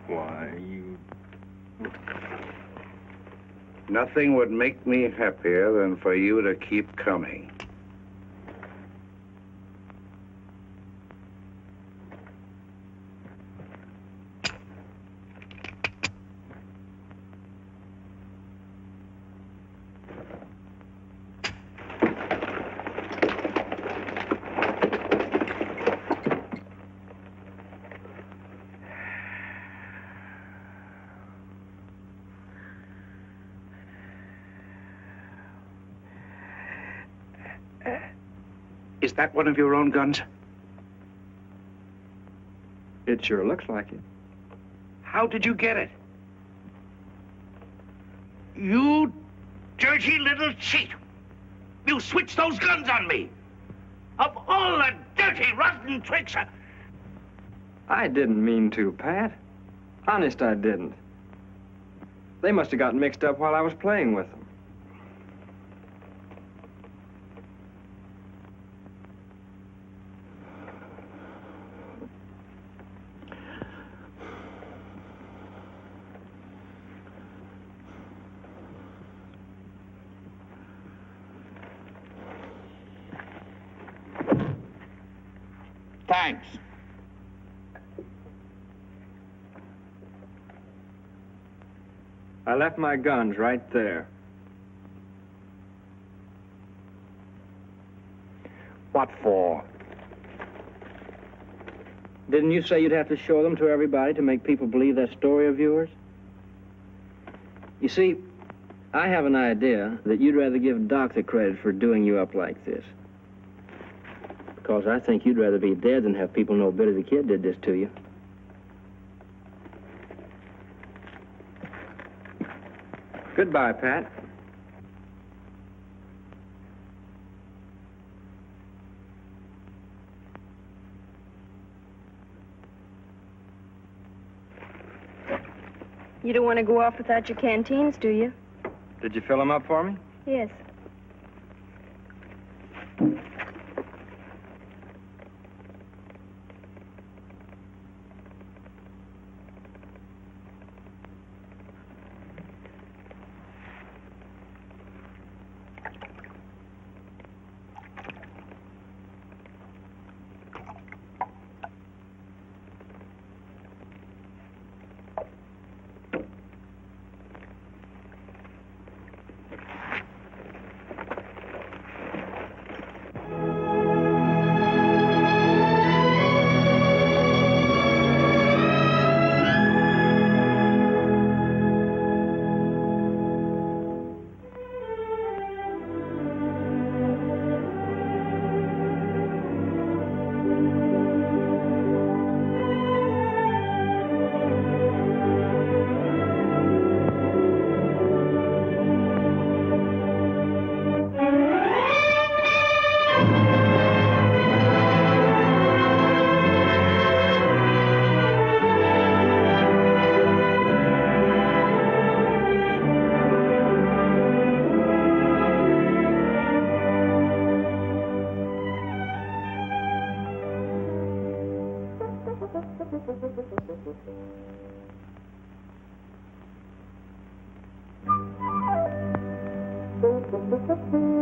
Speaker 5: Why, you...
Speaker 2: Nothing would make me happier than for you to keep coming.
Speaker 14: Is that one of your own guns?
Speaker 5: It sure looks like it.
Speaker 14: How did you get it? You dirty little cheat! You switched those guns on me! Of all the dirty, rotten tricks!
Speaker 5: I didn't mean to, Pat. Honest, I didn't. They must have gotten mixed up while I was playing with them.
Speaker 14: Thanks.
Speaker 5: I left my guns right there.
Speaker 14: What for?
Speaker 5: Didn't you say you'd have to show them to everybody to make people believe that story of yours? You see, I have an idea that you'd rather give Doc the credit for doing you up like this. Because I think you'd rather be dead than have people know Billy the Kid did this to you. Goodbye, Pat.
Speaker 8: You don't want to go off without your canteens, do you?
Speaker 5: Did you fill them up for me?
Speaker 8: Yes.
Speaker 15: Thank you.